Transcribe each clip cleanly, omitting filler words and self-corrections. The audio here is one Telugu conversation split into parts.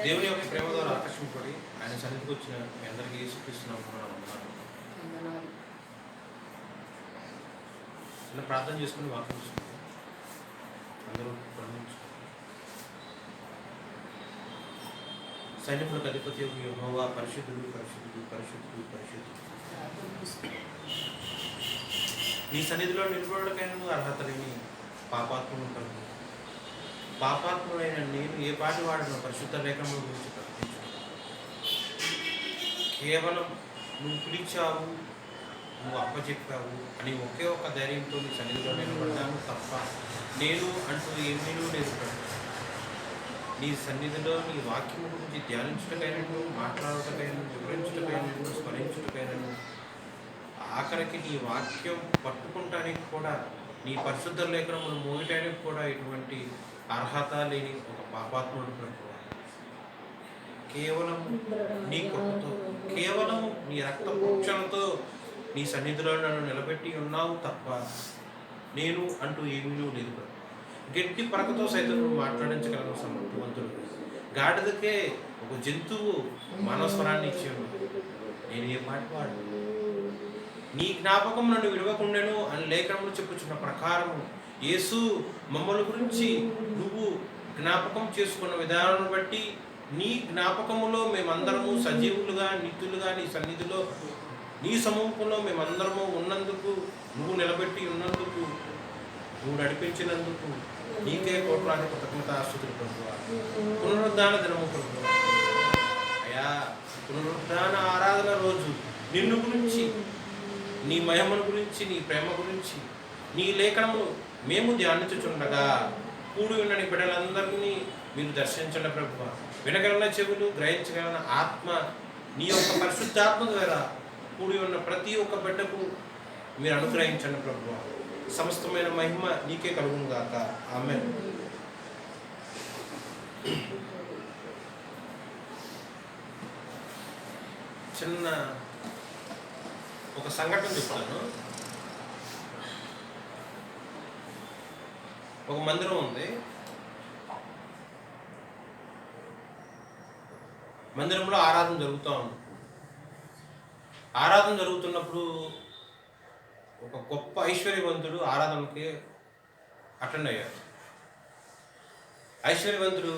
దేవుని యొక్క ప్రేమ ద్వారా ఆకర్షింపబడి ఆయన సన్నిధికి వచ్చిన మీ అందరికీ యేసుక్రీస్తున్నాము వందనాలు. చిన్న ప్రార్థన చేసుకుని వాక్యం చూసుకుంటాం. అందరూ ప్రార్థించుకుంటాం. సైనికులకు అధిపతి యెహోవా పరిశుద్ధుడు పరిశుద్ధుడు పరిశుద్ధుడు పరిశుద్ధుడు. నీ సన్నిధిలో నిలబడకైనా అర్హత లేని పాపాత్ముడు కలుగు. పాపాత్ముడైన నేను ఏ పాటి వాడిన పరిశుద్ధ లేఖనముల గురించి ప్రకటించుకున్నాను. కేవలం నువ్వు పిలిచావు, నువ్వు అప్పచెప్పావు అని ఒకే ఒక్క ధైర్యంతో నీ సన్నిధిలో నిలబడ్డాను తప్ప నేను అంటూ ఏమీ లేదు. నీ సన్నిధిలో నీ వాక్యం గురించి ధ్యానించటకైనను, మాట్లాడటకైనా, వివరించటకైనను, స్మరించటకైనను, ఆఖరికి నీ వాక్యం పట్టుకుంటానికి కూడా, నీ పరిశుద్ధ లేఖనములు మోగటానికి కూడా ఎటువంటి అర్హత లేని ఒక పాపాత్ముడు ప్రభువా, కేవలం నీ కృపతో, కేవలం నీ రక్త ప్రోక్షణతో నీ సన్నిధిలో నన్ను నిలబెట్టి ఉన్నావు తప్ప నేను అంటూ ఏమీ లేదు ప్రభు. గట్టి పరకతో సైతం నువ్వు మాట్లాడించగలను సమర్థవంతుడు. గాడిదకే ఒక జంతువు మానవస్వరాన్ని ఇచ్చాను, నేను ఏ పాటి వాడు. నీ జ్ఞాపకం నన్ను విడవకుండాను అని లేఖనములు చెప్పుచున్న ప్రకారము యేసు మమ్మల్ని గురించి నువ్వు జ్ఞాపకం చేసుకున్న విధానాన్ని బట్టి నీ జ్ఞాపకములో మేమందరము సజీవులుగా నిత్యులుగా నీ సన్నిధిలో నీ సమూహంలో మేమందరము ఉన్నందుకు, నువ్వు నిలబెట్టి ఉన్నందుకు, నువ్వు నడిపించినందుకు నీకే కోట్లాది కృతజ్ఞతాస్తుతులు ప్రభువా. పునరుద్ధాన దినము ప్రభువా, అయ్యా పునరుద్ధాన ఆరాధన రోజు నిన్ను గురించి, నీ మహిమను గురించి, నీ ప్రేమ గురించి, నీ లేఖనమును మేము ధ్యానించుచుండగా కూడి ఉన్న నీ బిడ్డలందరినీ మీరు దర్శించండి ప్రభువా. వినగలన చెవులు, గ్రహించగలన ఆత్మ, నీ యొక్క పరిశుద్ధాత్మ ద్వారా కూడి ఉన్న ప్రతి ఒక్క బిడ్డకు మీరు అనుగ్రహించండి ప్రభువా. సమస్తమైన మహిమ నీకే కలుగును గాక. ఆమేన్. చిన్న ఒక సంఘటన చెప్తాను. ఒక మందిరం ఉంది. మందిరంలో ఆరాధన జరుగుతూ ఉంది. ఆరాధన జరుగుతున్నప్పుడు ఒక గొప్ప ఐశ్వర్యవంతుడు ఆరాధనకి అటెండ్ అయ్యాడు. ఐశ్వర్యవంతుడు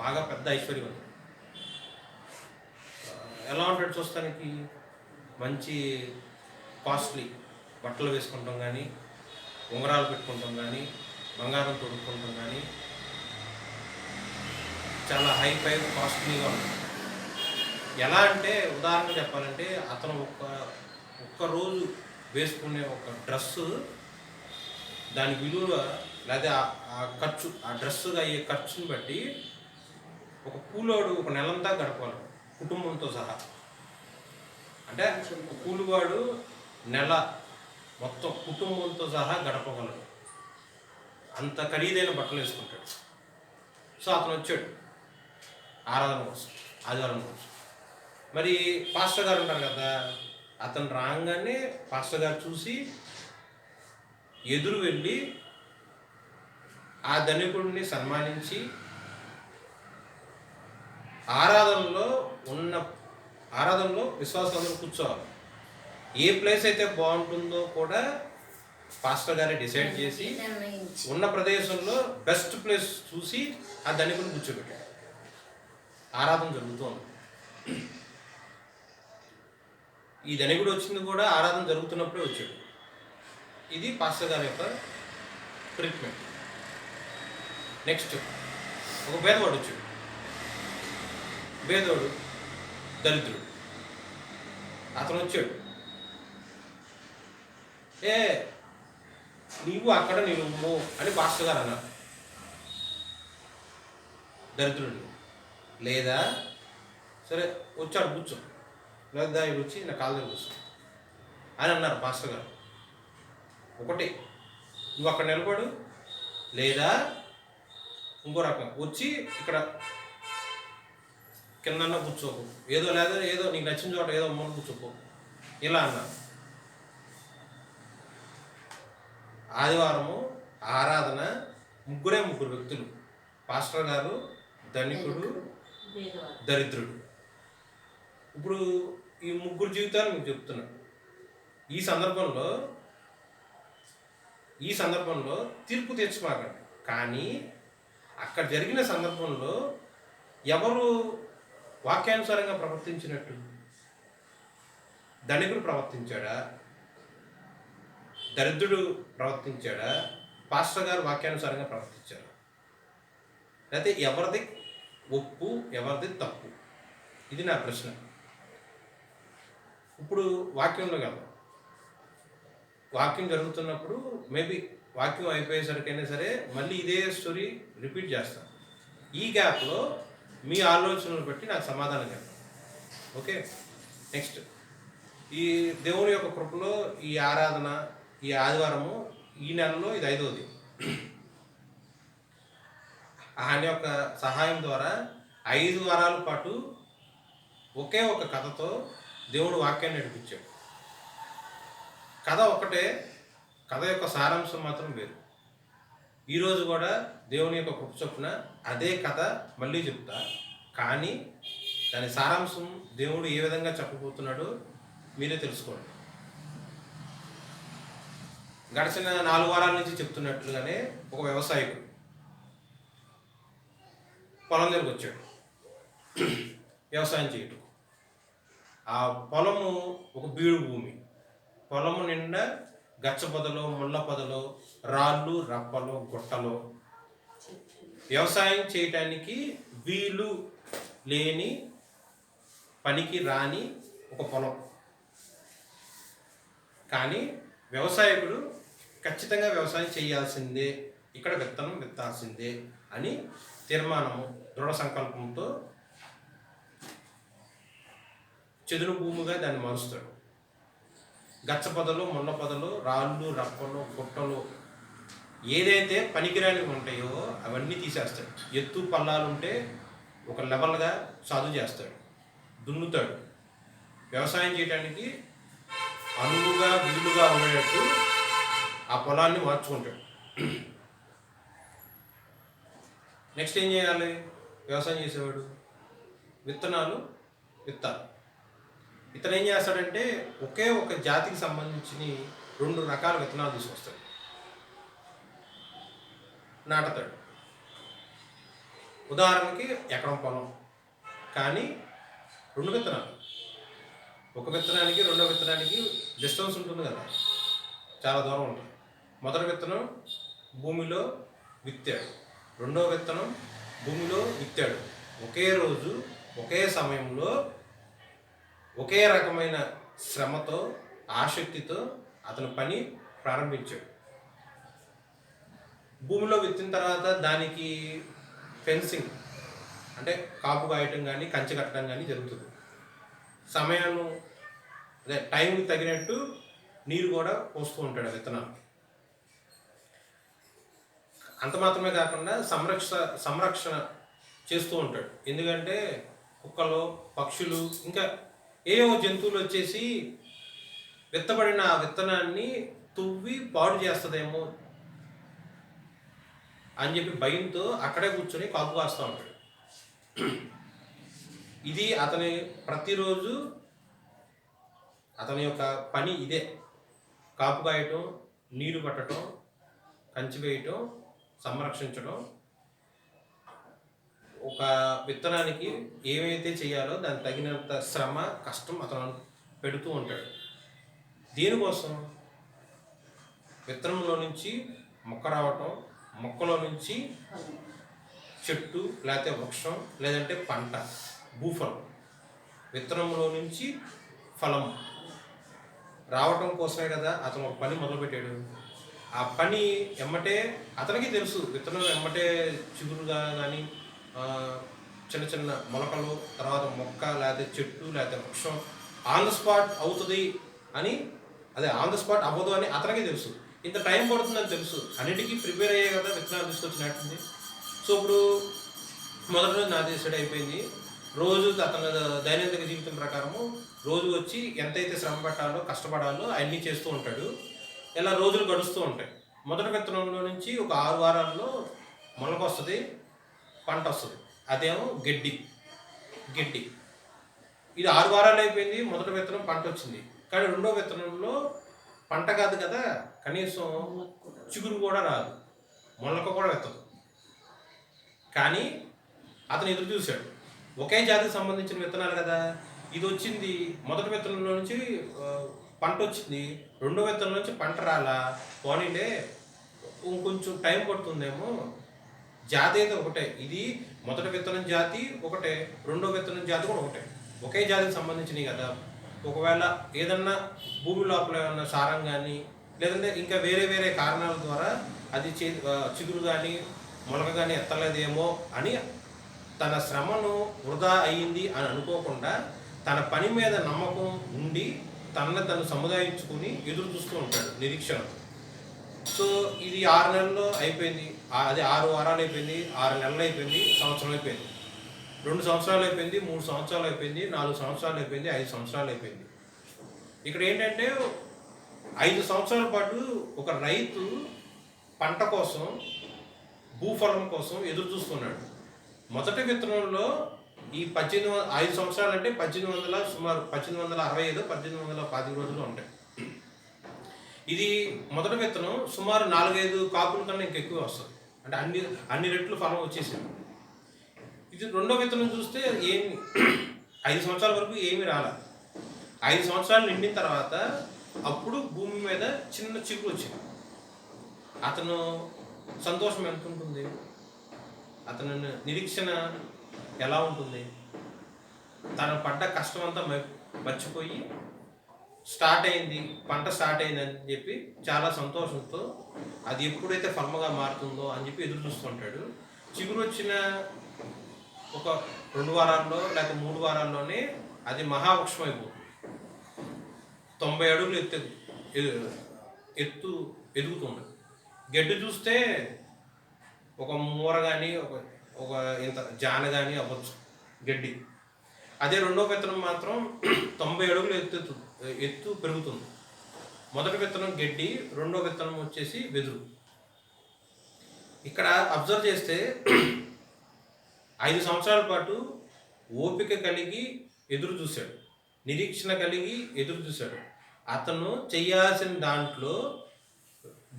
బాగా పెద్ద ఐశ్వర్యవంతుడు. ఎలా ఉంటాడు చూస్తానికి? మంచి కాస్ట్లీ బట్టలు వేసుకుంటాం కానీ, ఉంగరాలు పెట్టుకుంటాం కానీ, బంగారం తొడుక్కుంటాం కానీ, చాలా హై ఫైవ్ కాస్ట్లీగా ఉంటుంది. ఎలా అంటే ఉదాహరణ చెప్పాలంటే అతను ఒక్క రోజు వేసుకునే ఒక డ్రెస్సు, దాని విలువ లేదా ఆ ఖర్చు, ఆ డ్రెస్సుగా అయ్యే ఖర్చుని బట్టి ఒక కూలోడు ఒక నెలంతా గడపాలి కుటుంబంతో సహా. అంటే కూలివాడు నెల మొత్తం కుటుంబంతో సహా గడపగలడు, అంత ఖరీదైన బట్టలు వేసుకుంటాడు. సో అతను వచ్చాడు ఆరాధన కోసం, ఆదివారం కోసం. మరి పాస్టర్ గారు ఉంటారు కదా, అతను రాగానే పాస్టర్ గారు చూసి ఎదురు వెళ్ళి ఆ ధనికుడిని సన్మానించి ఆరాధనలో విశ్వాసాలను కూర్చోవాలి. ఏ ప్లేస్ అయితే బాగుంటుందో కూడా పాస్టర్ గారే డిసైడ్ చేసి ఉన్న ప్రదేశంలో బెస్ట్ ప్లేస్ చూసి ఆ ధనికుడిని కూర్చోబెట్టాడు. ఆరాధన జరుగుతోంది. ఈ ధనికుడు వచ్చింది కూడా ఆరాధన జరుగుతున్నప్పుడే వచ్చాడు. ఇది పాస్టర్ గారి యొక్క ట్రీట్మెంట్. నెక్స్ట్ ఒక పేదవాడు వచ్చాడు. పేదవాడు దరిద్రుడు. అతను వచ్చాడు. నీవు అక్కడ నిలువు అని పాస్టర్ గారు అన్నారు. దరిద్రుడు లేదా సరే వచ్చాడు కూర్చో, లేదా ఇది వచ్చి నా కాళ్ళ దగ్గర కూర్చో అని అన్నారు పాస్టర్ గారు. ఒకటి నువ్వు అక్కడ నిలబడు, లేదా ఇంకో రకం వచ్చి ఇక్కడ కిందన్నా కూర్చోకు, ఏదో నీకు నచ్చిన చోట ఏదో మూల కూర్చోకు, ఇలా అన్నారు. ఆదివారము ఆరాధన ముగ్గురు వ్యక్తులు పాస్టర్ గారు ధనికుడు, దరిద్రుడు. ఇప్పుడు ఈ ముగ్గురు జీవితాలు మీకు చెప్తున్నాను. ఈ సందర్భంలో తీర్పు తెచ్చుకోకండి. కానీ అక్కడ జరిగిన సందర్భంలో ఎవరు వాక్యానుసారంగా ప్రవర్తించినట్టు? ధనికుడు ప్రవర్తించాడా? దరిద్రుడు ప్రవర్తించాడా? పాస్టర్ గారు వాక్యానుసారంగా ప్రవర్తించాడా? లేకపోతే ఎవరిది ఒప్పు, ఎవరిది తప్పు? ఇది నా ప్రశ్న. ఇప్పుడు వాక్యంలో కదా, వాక్యం జరుగుతున్నప్పుడు మేబీ వాక్యం అయిపోయేసరికైనా సరే మళ్ళీ ఇదే స్టోరీ రిపీట్ చేస్తాను. ఈ గ్యాప్లో మీ ఆలోచనలు బట్టి నాకు సమాధానం చెప్పండి. ఓకే, నెక్స్ట్ ఈ దేవుని యొక్క కృపలో ఈ ఆరాధన, ఈ ఆదివారము, ఈ నెలలో ఇది 5వది. ఆయన యొక్క సహాయం ద్వారా 5 వారాల పాటు ఒకే ఒక కథతో దేవుడు వాక్యాన్ని నడిపించాడు. కథ ఒకటే, కథ యొక్క సారాంశం మాత్రం వేరు. ఈరోజు కూడా దేవుని యొక్క కృప చొప్పున అదే కథ మళ్ళీ చెప్తా, కానీ దాని సారాంశం దేవుడు ఏ విధంగా చెప్పబోతున్నాడో మీరే తెలుసుకోండి. గడిచిన 4 వారాల నుంచి చెప్తున్నట్లుగానే ఒక వ్యవసాయకుడు పొలం దగ్గరకు వచ్చాడు వ్యవసాయం చేయటం. ఆ పొలము ఒక బీడు భూమి. పొలము నిండా గచ్చ పొదలు, ముళ్ళ పొదలు, రాళ్ళు, రప్పలు, గుట్టలు. వ్యవసాయం చేయటానికి వీలు లేని, పనికి రాని ఒక పొలం. కానీ వ్యవసాయకుడు ఖచ్చితంగా వ్యవసాయం చేయాల్సిందే, ఇక్కడ విత్తనం విత్తాల్సిందే అని తీర్మానము, దృఢ సంకల్పంతో చెదురు భూమిగా దాన్ని మారుస్తాడు. గచ్చ పొదలు, ముళ్ళ పొదలు, రాళ్ళు, రప్పలు, గుట్టలు ఏదైతే పనికిరానివి ఉంటాయో అవన్నీ తీసేస్తాడు. ఎత్తు పల్లాలు ఉంటే ఒక లెవెల్గా సాధు చేస్తాడు, దున్నుతాడు. వ్యవసాయం చేయడానికి అనువుగా, వీలుగా ఉండేటట్టు ఆ పొలాన్ని మార్చుకుంటాడు. నెక్స్ట్ ఏం చేయాలి? వ్యవసాయం చేసేవాడు విత్తనాలు విత్తాలి. ఇతను ఏం చేస్తాడంటే ఒకే ఒక జాతికి సంబంధించిన 2 రకాల విత్తనాలు తీసుకొస్తాడు, నాటుతాడు. ఉదాహరణకి ఎకరం పొలం, కానీ 2 విత్తనాలు. ఒక విత్తనానికి రెండో విత్తనానికి డిస్టెన్స్ ఉంటుంది కదా, చాలా దూరం ఉంటుంది. మొదటి విత్తనం భూమిలో విత్తాడు, రెండో విత్తనం భూమిలో విత్తాడు. ఒకే రోజు, ఒకే సమయంలో, ఒకే రకమైన శ్రమతో, ఆసక్తితో అతను పని ప్రారంభించాడు. భూమిలో విత్తిన తర్వాత దానికి ఫెన్సింగ్ అంటే కాపు కాయటం కానీ, కంచె కట్టడం కానీ జరుగుతుంది. సమయాన్ని అదే టైంకి తగినట్టు నీరు కూడా పోస్తూ ఉంటాడు విత్తనాలు. అంత మాత్రమే కాకుండా సంరక్షణ చేస్తూ ఉంటాడు. ఎందుకంటే కుక్కలు, పక్షులు, ఇంకా ఏవో జంతువులు వచ్చేసి విత్తబడిన ఆ విత్తనాన్ని తువ్వి పాడు చేస్తుందేమో అని చెప్పి భయంతో అక్కడే కూర్చొని కాపు కాస్తూ ఉంటాడు. ఇది అతని ప్రతిరోజు అతని యొక్క పని ఇదే. కాపు కాయటం, నీరు పట్టడం, కంచి వేయటం, సంరక్షించడం. ఒక విత్తనానికి ఏమైతే చేయాలో దానికి తగినంత శ్రమ, కష్టం అతను పెడుతూ ఉంటాడు. దీనికోసం విత్తనంలో నుంచి మొక్క రావటం, మొక్కలో నుంచి చెట్టు లేకపోతే వృక్షం లేదంటే పంట, భూఫలం. విత్తనంలో నుంచి ఫలం రావటం కోసమే కదా అతను ఒక పని మొదలుపెట్టాడు. ఆ పని ఎమ్మటే అతనికి తెలుసు, విత్తనం ఎమ్మటే చిగురుగా కానీ, చిన్న చిన్న మొలకలు, తర్వాత మొక్క లేకపోతే చెట్టు లేకపోతే వృక్షం ఆన్ ద స్పాట్ అవుతుంది అని, అదే ఆన్ ద స్పాట్ అవ్వదు అని అతనికి తెలుసు. ఇంత టైం పడుతుందని తెలుసు. అన్నిటికీ ప్రిపేర్ అయ్యే కదా విత్తనాలు తీసుకొచ్చినట్టుంది. సో ఇప్పుడు మొదటి రోజు నాది డిసైడ్ అయిపోయింది. రోజు అతని దైనందిక జీవితం ప్రకారము రోజు వచ్చి ఎంతైతే శ్రమ పట్టాలో, కష్టపడాలో అవన్నీ చేస్తూ ఉంటాడు. ఇలా రోజులు గడుస్తూ ఉంటాయి. మొదటి విత్తనంలో నుంచి ఒక 6 వారాల్లో మొలక వస్తుంది. పంట వస్తుంది. అదేమో గడ్డి. ఇది 6 వారాలు అయిపోయింది, మొదటి విత్తనం పంట వచ్చింది. కానీ రెండో విత్తనంలో పంట కాదు కదా, కనీసం చిగురు కూడా రాదు, మొలక కూడా ఎత్తదు. కానీ అతను ఎదురు చూశాడు. ఒకే జాతికి సంబంధించిన విత్తనాలు కదా, ఇది వచ్చింది, మొదటి విత్తనంలో నుంచి పంట వచ్చింది, రెండో విత్తనం నుంచి పంట రాలా, పోనీలే ఇంకొంచెం టైం పడుతుందేమో, జాతి అయితే ఒకటే, ఇది మొదటి విత్తనం జాతి ఒకటే, రెండో విత్తనం జాతి కూడా ఒకటే, ఒకే జాతికి సంబంధించినవి కదా. ఒకవేళ ఏదన్నా భూమి లోపల ఏమన్నా సారం కానీ లేదంటే ఇంకా వేరే వేరే కారణాల ద్వారా అది చిగురు కానీ మొలక కానీ ఎత్తలేదేమో అని తన శ్రమను వృధా అయ్యింది అని అనుకోకుండా తన పని మీద నమ్మకం ఉండి తను సముదాయించుకుని ఎదురు చూస్తూ ఉంటాడు నిరీక్షణ. సో ఇది 6 నెలల్లో అయిపోయింది, అది 6 వారాలు అయిపోయింది, 6 నెలలు అయిపోయింది, సంవత్సరం అయిపోయింది, 2 సంవత్సరాలు అయిపోయింది, 3 సంవత్సరాలు అయిపోయింది, 4 సంవత్సరాలు అయిపోయింది, 5 సంవత్సరాలు అయిపోయింది. ఇక్కడ ఏంటంటే 5 సంవత్సరాల పాటు ఒక రైతు పంట కోసం, భూఫలం కోసం ఎదురు చూస్తున్నాడు. మొదటి విత్తనంలో ఈ 5 సంవత్సరాలు అంటే 1800 సుమారు 1865 1825 రోజులు ఉంటాయి. ఇది మొదటి విత్తనం సుమారు 4-5 కాపుల కన్నా ఇంకెక్కువ వస్తుంది, అంటే అన్ని రెట్లు ఫలం వచ్చేసింది. ఇది రెండో విత్తనం చూస్తే ఏమి 5 సంవత్సరాల వరకు ఏమీ రాలే. 5 సంవత్సరాలు నిండిన తర్వాత అప్పుడు భూమి మీద చిన్న చిగురు వచ్చింది. అతను సంతోషం ఎంత ఉంటుంది, అతని నిరీక్షణ ఎలా ఉంటుంది, తను పడ్డ కష్టం అంతా మర్చిపోయి పంట స్టార్ట్ అయిందని చెప్పి చాలా సంతోషంతో అది ఎప్పుడైతే ఫలముగా మారుతుందో అని చెప్పి ఎదురు చూస్తుంటాడు. చిగురు వచ్చిన ఒక 2 వారాల్లో లేక 3 వారాల్లోనే అది మహావృక్షం అయిపోతుంది. 90 అడుగులు ఎత్తు ఎదుగుతుంది. గడ్డి చూస్తే ఒక మూర కానీ ఒక ఇంత జాన కానీ అవ్వచ్చు గడ్డి. అదే రెండో విత్తనం మాత్రం 90 అడుగులు ఎత్తు పెరుగుతుంది. మొదటి విత్తనం గడ్డి, రెండో విత్తనం వచ్చేసి వెదురు. ఇక్కడ అబ్జర్వ్ చేస్తే 5 సంవత్సరాల పాటు ఓపిక కలిగి ఎదురు చూశాడు, నిరీక్షణ కలిగి ఎదురు చూశాడు. అతను చేయాల్సిన దాంట్లో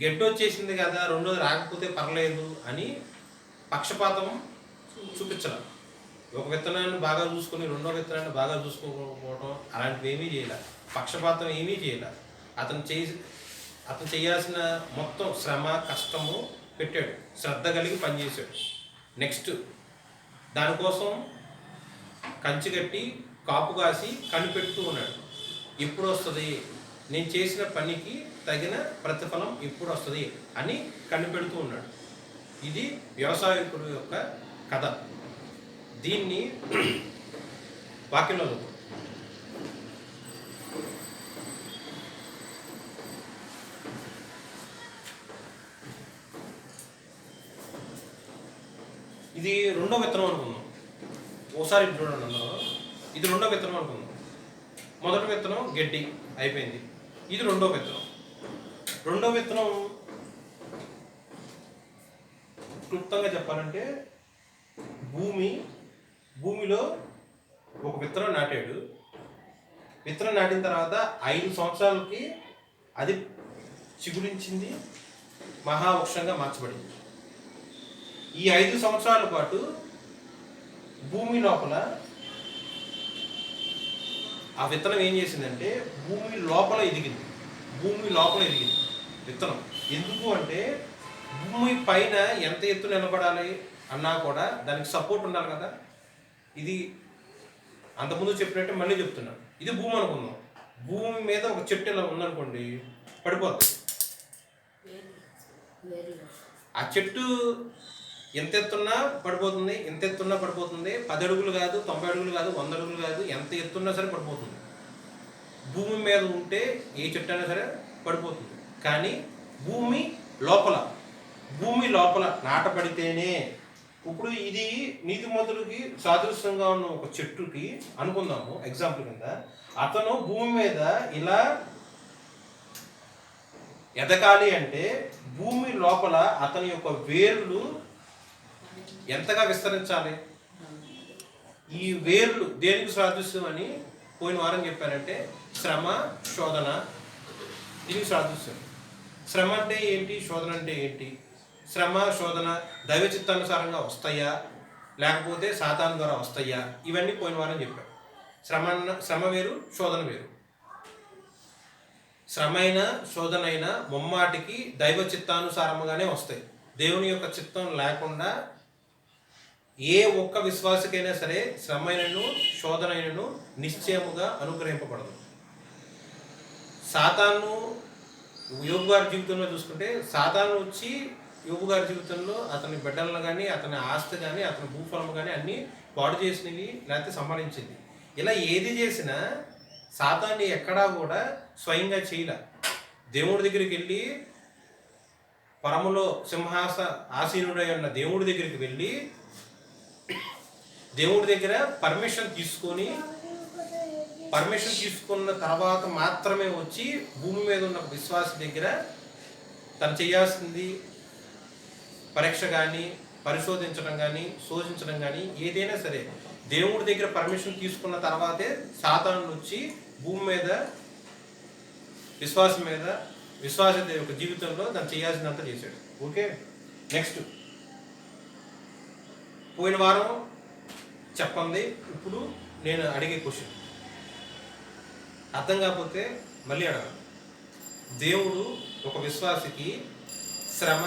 గడ్డి వచ్చేసింది కదా, రెండోది రాకపోతే పర్లేదు అని పక్షపాతం చూపించాలి. ఒక విత్తనాన్ని బాగా చూసుకొని రెండో విత్తనాన్ని బాగా చూసుకోకపోవడం అలాంటివి ఏమీ చేయలే, పక్షపాతం ఏమీ చేయలే. అతను చేయాల్సిన మొత్తం శ్రమ కష్టము పెట్టాడు, శ్రద్ధ కలిగి పనిచేశాడు. నెక్స్ట్ దానికోసం కంచి కట్టి కాపు కాసి కనిపెడుతూ ఉన్నాడు. ఎప్పుడు వస్తుంది, నేను చేసిన పనికి తగిన ప్రతిఫలం ఎప్పుడు వస్తుంది అని కనిపెడుతూ ఉన్నాడు. ఇది వ్యవసాయకుడు యొక్క కథ. దీన్ని వాక్యంలో ఇది రెండో విత్తనం అనుకుందాం. ఓసారి చూడండి అందరూ, ఇది రెండో విత్తనం అనుకుందాం. మొదటి విత్తనం గడ్డి అయిపోయింది, ఇది రెండో విత్తనం. రెండో విత్తనం క్లుప్తంగా చెప్పాలంటే భూమిలో ఒక విత్తనం నాటాడు. విత్తనం నాటిన తర్వాత 5 సంవత్సరాలకి అది చిగురించింది, మహావృక్షంగా మార్చబడింది. ఈ 5 సంవత్సరాల పాటు భూమి లోపల ఆ విత్తనం ఏం చేసిందంటే భూమి లోపల ఎదిగింది విత్తనం. ఎందుకు అంటే భూమి పైన ఎంత ఎత్తు నిలబడాలి అన్నా కూడా దానికి సపోర్ట్ ఉండాలి కదా. ఇది అంతకుముందు చెప్పినట్టే మళ్ళీ చెప్తున్నాను. ఇది భూమి అనుకుందాం. భూమి మీద ఒక చెట్టు ఇలా ఉందనుకోండి, పడిపోతుంది. ఆ చెట్టు ఎంత ఎత్తున్నా పడిపోతుంది, 10 అడుగులు కాదు, 90 అడుగులు కాదు, 100 అడుగులు కాదు, ఎంత ఎత్తున్నా సరే పడిపోతుంది. భూమి మీద ఉంటే ఏ చెట్టు అయినా సరే పడిపోతుంది. కానీ భూమి లోపల నాటపడితేనే, ఇప్పుడు ఇది నీతిమంతుడికి సాదృశ్యంగా ఉన్న ఒక చెట్టుకి అనుకుందాము ఎగ్జాంపుల్ కింద, అతను భూమి మీద ఇలా ఎదగాలి అంటే భూమి లోపల అతని యొక్క వేర్లు ఎంతగా విస్తరించాలి? ఈ వేర్లు దేనికి సాదృశ్యమని పోయిన వారం చెప్పారంటే శ్రమ, శోధన, దీనికి సాదృశ్యం. శ్రమ అంటే ఏంటి, శోధన అంటే ఏంటి? శ్రమ, శోధన దైవ చిత్తానుసారంగా వస్తాయా లేకపోతే సాతాను ద్వారా వస్తాయా? ఇవన్నీ పోయిన వారం చెప్పాం. శ్రమ వేరు, శోధన వేరు. శ్రమైన శోధనైన ముమ్మాటికి దైవ చిత్తానుసారంగానే వస్తాయి. దేవుని యొక్క చిత్తం లేకుండా ఏ ఒక్క విశ్వాసకైనా సరే శ్రమైనను శోధనైనను నిశ్చయముగా అనుగ్రహింపబడదు. సాతాను యోబు గారి జీవితంలో చూసుకుంటే సాతాను వచ్చి యోబు గారి జీవితంలో అతని బిడ్డలను కానీ అతని ఆస్తి కానీ అతని భూఫలం కానీ అన్నీ పాడు చేసినవి లేకపోతే సంహరించింది. ఇలా ఏది చేసినా సాతాన్ని ఎక్కడా కూడా స్వయంగా చేయలే. దేవుడి దగ్గరికి వెళ్ళి పరములో ఆసీనుడై ఉన్న దేవుడి దగ్గరికి వెళ్ళి దేవుడి దగ్గర పర్మిషన్ తీసుకున్న తర్వాత మాత్రమే వచ్చి భూమి మీద ఉన్న విశ్వాస దగ్గర తను చేయాల్సింది పరీక్ష కానీ పరిశోధించడం కానీ శోధించడం కానీ ఏదైనా సరే దేవుడి దగ్గర పర్మిషన్ తీసుకున్న తర్వాతే సాతాను వచ్చి భూమి మీద విశ్వాస యొక్క జీవితంలో తను చేయాల్సిందంతా చేశాడు. ఓకే, నెక్స్ట్ పోయిన వారం చెప్పండి. ఇప్పుడు నేను అడిగే క్వశ్చన్ అర్థం కాకపోతే మళ్ళీ అడగాలి. దేవుడు ఒక విశ్వాసికి శ్రమ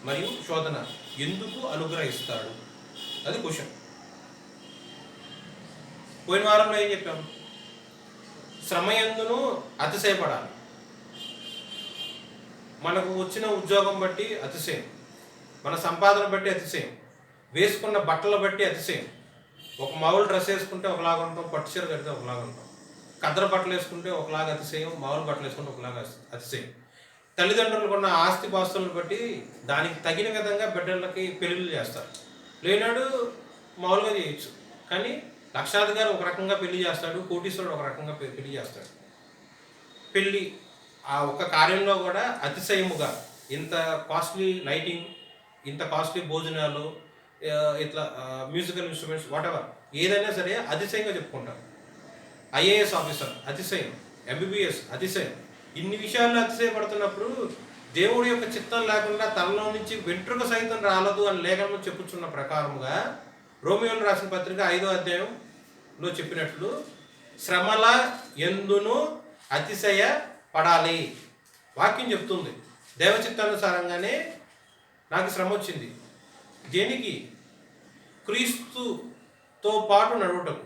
మరియు శోధన ఎందుకు అనుగ్రహిస్తాడు? అది క్వశ్చన్. పోయిన వారంలో ఏం చెప్పాము? శ్రమయందును అతిశయపడాలి. మనకు వచ్చిన ఉద్యోగం బట్టి అతిశయం, మన సంపాదన బట్టి అతిశయం, వేసుకున్న బట్టలు బట్టి అతిశయం. ఒక మామూలు డ్రెస్ వేసుకుంటే ఒకలాగా ఉంటాం, పట్టు చీర కడితే ఒకలాగా ఉంటాం. కద్దర బట్టలు వేసుకుంటే ఒకలాగా అతిశయం, మామూలు బట్టలు వేసుకుంటే ఒకలాగా అతిశయం. తల్లిదండ్రులకు ఉన్న ఆస్తి పాస్తులను బట్టి దానికి తగిన విధంగా బిడ్డలకి పెళ్ళిళ్ళు చేస్తారు. లేనాడు మామూలుగా చేయొచ్చు, కానీ లక్షాధికారి ఒక రకంగా పెళ్లి చేస్తాడు, కోటీశ్వరుడు ఒక రకంగా పెళ్లి చేస్తాడు. పెళ్ళి ఆ ఒక కార్యంలో కూడా అతిశయముగా ఇంత కాస్ట్లీ లైటింగ్, ఇంత కాస్ట్లీ భోజనాలు, ఇట్లా మ్యూజికల్ ఇన్స్ట్రుమెంట్స్ వాటెవర్ ఏదైనా సరే అతిశయంగా చెప్పుకుంటారు. ఐఏఎస్ ఆఫీసర్ అతిశయం, ఎంబీబీఎస్ అతిశయం. ఇన్ని విషయాల్లో అతిశయపడుతున్నప్పుడు దేవుడి యొక్క చిత్తం లేకుండా తనలో నుంచి వెంట్రుక సైతం రాలదు అని లేఖనం చెప్పుచున్న ప్రకారముగా రోమియోలు రాసిన పత్రిక 5వ అధ్యాయంలో చెప్పినట్లు శ్రమల ఎందును అతిశయ పడాలి. వాక్యం చెప్తుంది దైవ చిత్తానుసారంగానే నాకు శ్రమ వచ్చింది. దేనికి? క్రీస్తుతో పాటు నడువుటకు,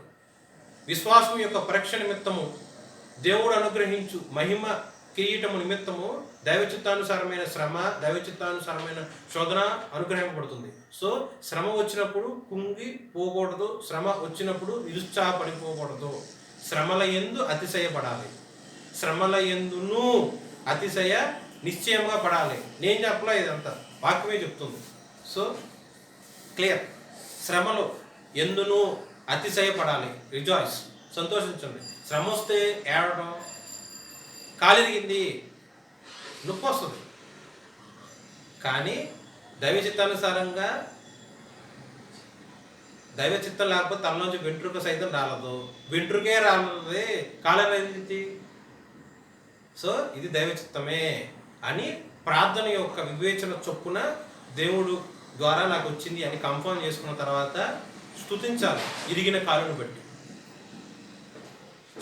విశ్వాసం యొక్క పరీక్ష నిమిత్తము, దేవుడు అనుగ్రహించు మహిమ కిరీటము నిమిత్తము దైవ చిత్తానుసారమైన శ్రమ, దైవ చిత్తానుసారమైన శోధన అనుగ్రహింపబడుతుంది. సో శ్రమ వచ్చినప్పుడు కుంగి పోకూడదు, శ్రమ వచ్చినప్పుడు నిరుత్సాహపడిపోకూడదు. శ్రమల యందు అతిశయపడాలి, శ్రమల యందును అతిశయ నిశ్చయంగా పడాలి. నేను చెప్పలే, ఇదంతా వాక్యమే చెప్తుంది. So clear. శ్రమలో ఎందును అతిశయపడాలి, రిజాయిస్, సంతోషించండి. శ్రమ వస్తే ఏడవడం, కాలిరిగింది, నొప్పి వస్తుంది, కానీ దైవ చిత్తానుసారంగా దైవ చిత్తం లేకపోతే తనలోంచి వెంట్రుక సైతం రాలదు. వెంట్రుకే రాలది, కాలిరిగింది. సో ఇది దైవ చిత్తమే అని ప్రార్థన యొక్క వివేచన చొప్పున దేవుడు ద్వారా నాకు వచ్చింది అని కన్ఫర్మ్ చేసుకున్న తర్వాత స్తుతించాలి. ఇరిగిన కాలును బట్టి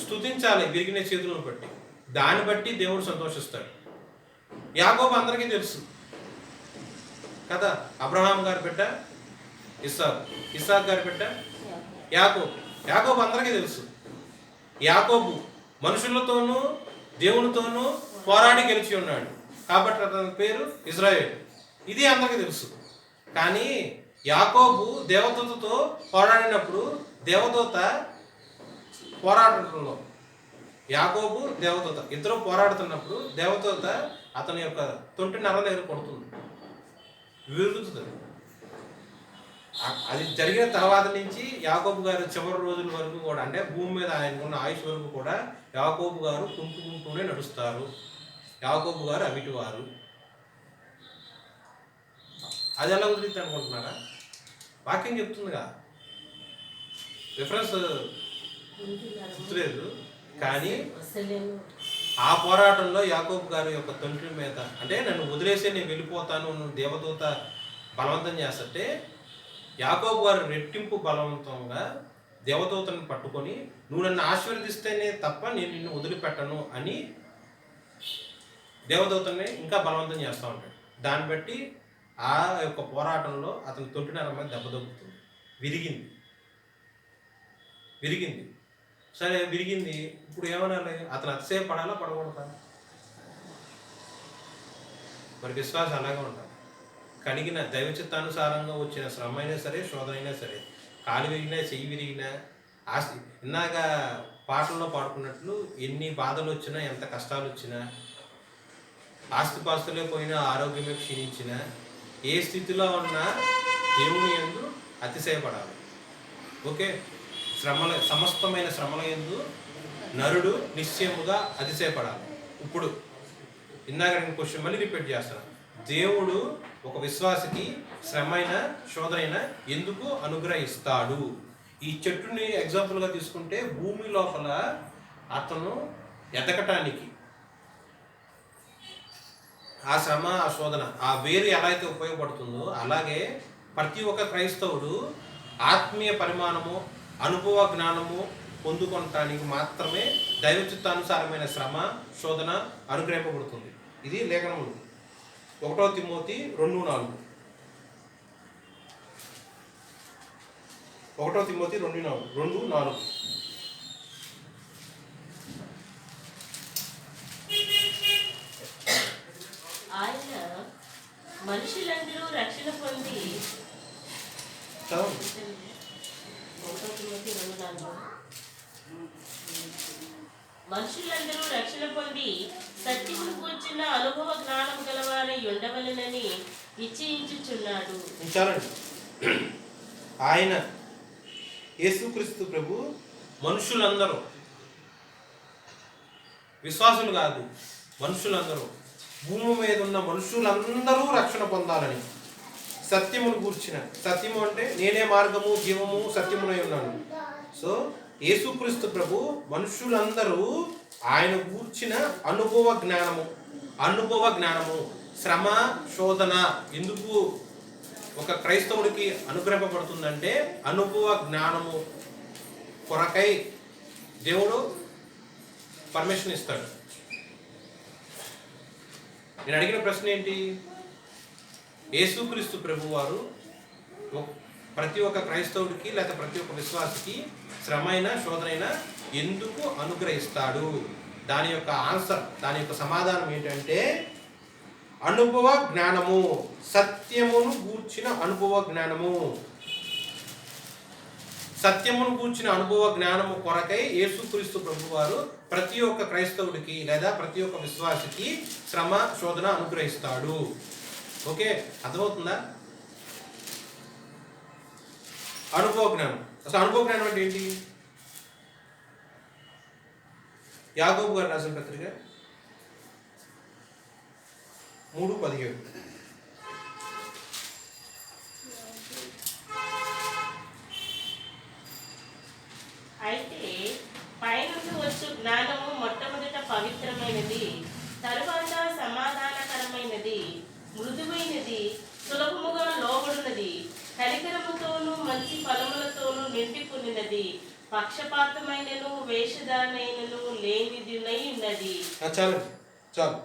స్తుతించాలి, విరిగిన చేతులను బట్టి. దాన్ని బట్టి దేవుడు సంతోషిస్తాడు. యాకోబు అందరికీ తెలుసు కదా, అబ్రహాం గారి బిడ్డ ఇస్సాకు గారి బిడ్డ యాకోబు అందరికీ తెలుసు. యాకోబు మనుషులతోనూ దేవునితోనూ పోరాడి గెలిచి ఉన్నాడు కాబట్టి అతని పేరు ఇజ్రాయేల్. ఇది అందరికీ తెలుసు. కానీ యాకోబు దేవదూతతో పోరాడినప్పుడు దేవదూత పోరాటంలో, యాకోబు దేవదూత ఇద్దరు పోరాడుతున్నప్పుడు దేవదూత అతని యొక్క తొంటి నర దగ్గర కొడుతుంది, విరుగుతుంది. అది జరిగిన తర్వాత నుంచి యాకోబు గారు చివరి రోజుల వరకు కూడా, అంటే భూమి మీద ఆయనకున్న ఆయుష్ వరకు కూడా యాకోబు గారు కుంటుకుంటూనే నడుస్తారు. యాకోబు గారు అవిటివారు. అది ఎలా వదిలిద్ది అనుకుంటున్నారా? వాక్యం చెప్తుందిగా, రిఫరెన్స్ గుర్తులేదు కానీ ఆ పోరాటంలో యాకోబు గారి యొక్క తండ్రి మీద, అంటే నన్ను వదిలేసి నేను వెళ్ళిపోతాను, నువ్వు దేవదూత బలవంతం చేస్తుంటే యాకోబు గారు రెట్టింపు బలవంతంగా దేవదూతను పట్టుకొని నువ్వు నన్ను ఆశీర్వదిస్తేనే తప్ప నేను నిన్ను వదిలిపెట్టను అని దేవదూతని ఇంకా బలవంతం చేస్తూ ఉంటాడు. దాన్ని బట్టి ఆ యొక్క పోరాటంలో అతని తొంటి నరం మీద దెబ్బ తగ్గుతుంది, విరిగింది. సరే విరిగింది, ఇప్పుడు ఏమనాలి? అతను అతిశయ పడాలా పడకూడదా? మరి విశ్వాసం అలాగే ఉంటారు. కడిగిన దైవ చిత్తానుసారంగా వచ్చిన శ్రమ అయినా సరే, శోధన అయినా సరే, కాలు విరిగినా, చెయ్యి విరిగినా, ఆస్తి ఇందాక పాటల్లో పాడుకున్నట్లు ఎన్ని బాధలు వచ్చినా, ఎంత కష్టాలు వచ్చినా, ఆస్తిపాస్తులే పోయినా, ఆరోగ్యమే క్షీణించినా, ఏ స్థితిలో ఉన్నా దేవుని యందు అతిశయపడాలి. ఓకే, సమస్తమైన శ్రమల యందు నరుడు నిశ్చయముగా అతిశయపడాలి. ఇప్పుడు ఇందాక నేను క్వశ్చన్ మళ్ళీ రిపీట్ చేస్తాను. దేవుడు ఒక విశ్వాసికి శ్రమైన శోధనైన ఎందుకు అనుగ్రహిస్తాడు? ఈ చెట్టుని ఎగ్జాంపుల్గా తీసుకుంటే భూమి లోపల అతను ఎదగటానికి ఆ శ్రమ, ఆ శోధన, ఆ వేరు ఎలా అయితే ఉపయోగపడుతుందో అలాగే ప్రతి ఒక్క క్రైస్తవుడు ఆత్మీయ పరిమాణము, అనుభవ జ్ఞానము పొందుకోవటానికి మాత్రమే దైవ చిత్తానుసారమైన శ్రమ, శోధన అనుగ్రహింపబడుతుంది. ఇది లేఖనములు 1 తిమోతి 2:4. 1 తిమోతి 2:4. ఆయన మనుషులందరూ రక్షణ పొంది మనుషులందరూ రక్షణ పొంది సత్యమును కూర్చున్న అనుభవ జ్ఞానం గలవారై ఉండవలెనని నిశ్చయించుచున్నాడు. ఆయన యేసుక్రీస్తు ప్రభు మనుషులందరూ, విశ్వాసులు కాదు, మనుషులందరూ, భూమి మీద ఉన్న మనుషులందరూ రక్షణ పొందాలని సత్యమును గూర్చిన, సత్యము అంటే నేనే మార్గము, జీవము, సత్యమునై ఉన్నాను. సో యేసుక్రీస్తు ప్రభు మనుషులందరూ ఆయన గూర్చిన అనుభవ జ్ఞానము, శ్రమ, శోధన ఎందుకు ఒక క్రైస్తవుడికి అనుగ్రహింపబడుతుందంటే అనుభవ జ్ఞానము కొరకై దేవుడు పర్మిషన్ ఇస్తాడు. నేను అడిగిన ప్రశ్న ఏంటి? యేసుక్రీస్తు ప్రభు వారు ప్రతి ఒక్క క్రైస్తవుడికి లేదా ప్రతి ఒక్క విశ్వాసికి శ్రమైన శోధనైన ఎందుకు అనుగ్రహిస్తాడు? దాని యొక్క ఆన్సర్, దాని యొక్క సమాధానం ఏంటంటే అనుభవ జ్ఞానము, సత్యమును గూర్చిన అనుభవ జ్ఞానము. సత్యమును గూర్చిన అనుభవ జ్ఞానము కొరకై యేసుక్రీస్తు ప్రభు వారు ప్రతి ఒక్క క్రైస్తవుడికి లేదా ప్రతి ఒక్క విశ్వాసికి శ్రమ, శోధన అనుగ్రహిస్తాడు. ఓకే, అర్థమవుతుందా? అనుభవ జ్ఞానం. అసలు అనుభవ జ్ఞానం అంటే ఏంటి? యాకోబు గారు రాసిన పత్రిక 3:17. అయితే పైనుండి వచ్చు జ్ఞానము మొట్టమొదట పవిత్రమైనది, తరువాత సమాధానకరమైనది, మృదువైనది, సులభముగా లోబడినది, కనికరముతోనూ మంచి ఫలములతోనూ నిండికున్నది, పక్షపాతమైనను వేషధానైనను లేనిదినై ఉన్నది. చాలు చాలు.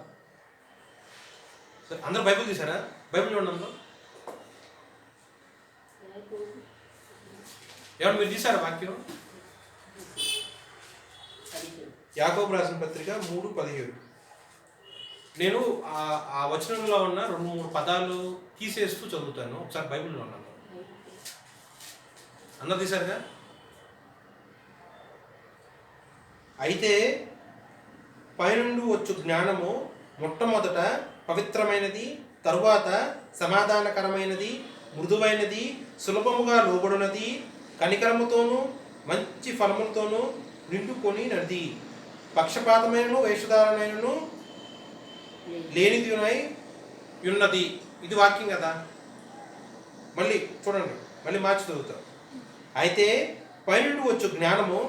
అందరూ బైబిల్ తీసారా? బైబిల్ చూడండి. అందులో ఎవరు మీరు తీసారా వాక్యం? యాకోబు రాసిన పత్రిక 3:17. నేను ఆ వచనంలో ఉన్న 2-3 పదాలు తీసేస్తూ చదువుతాను. ఒకసారి బైబిల్లో ఉన్నాను. అందరు తీశారుగా? అయితే పైనుండి వచ్చు జ్ఞానము మొట్టమొదట పవిత్రమైనది, తరువాత సమాధానకరమైనది, మృదువైనది, సులభముగా లోబడినది, కనికరముతోనూ మంచి ఫలములతోనూ నిండుకొనినది, పక్షపాతమైనను వేషధారణైనను లేనిదినై ఉన్నది. ఇది వాక్యం కదా. మళ్ళీ చూడండి, మళ్ళీ మార్చి చదువుతాం. అయితే పైనుండి వచ్చు జ్ఞానము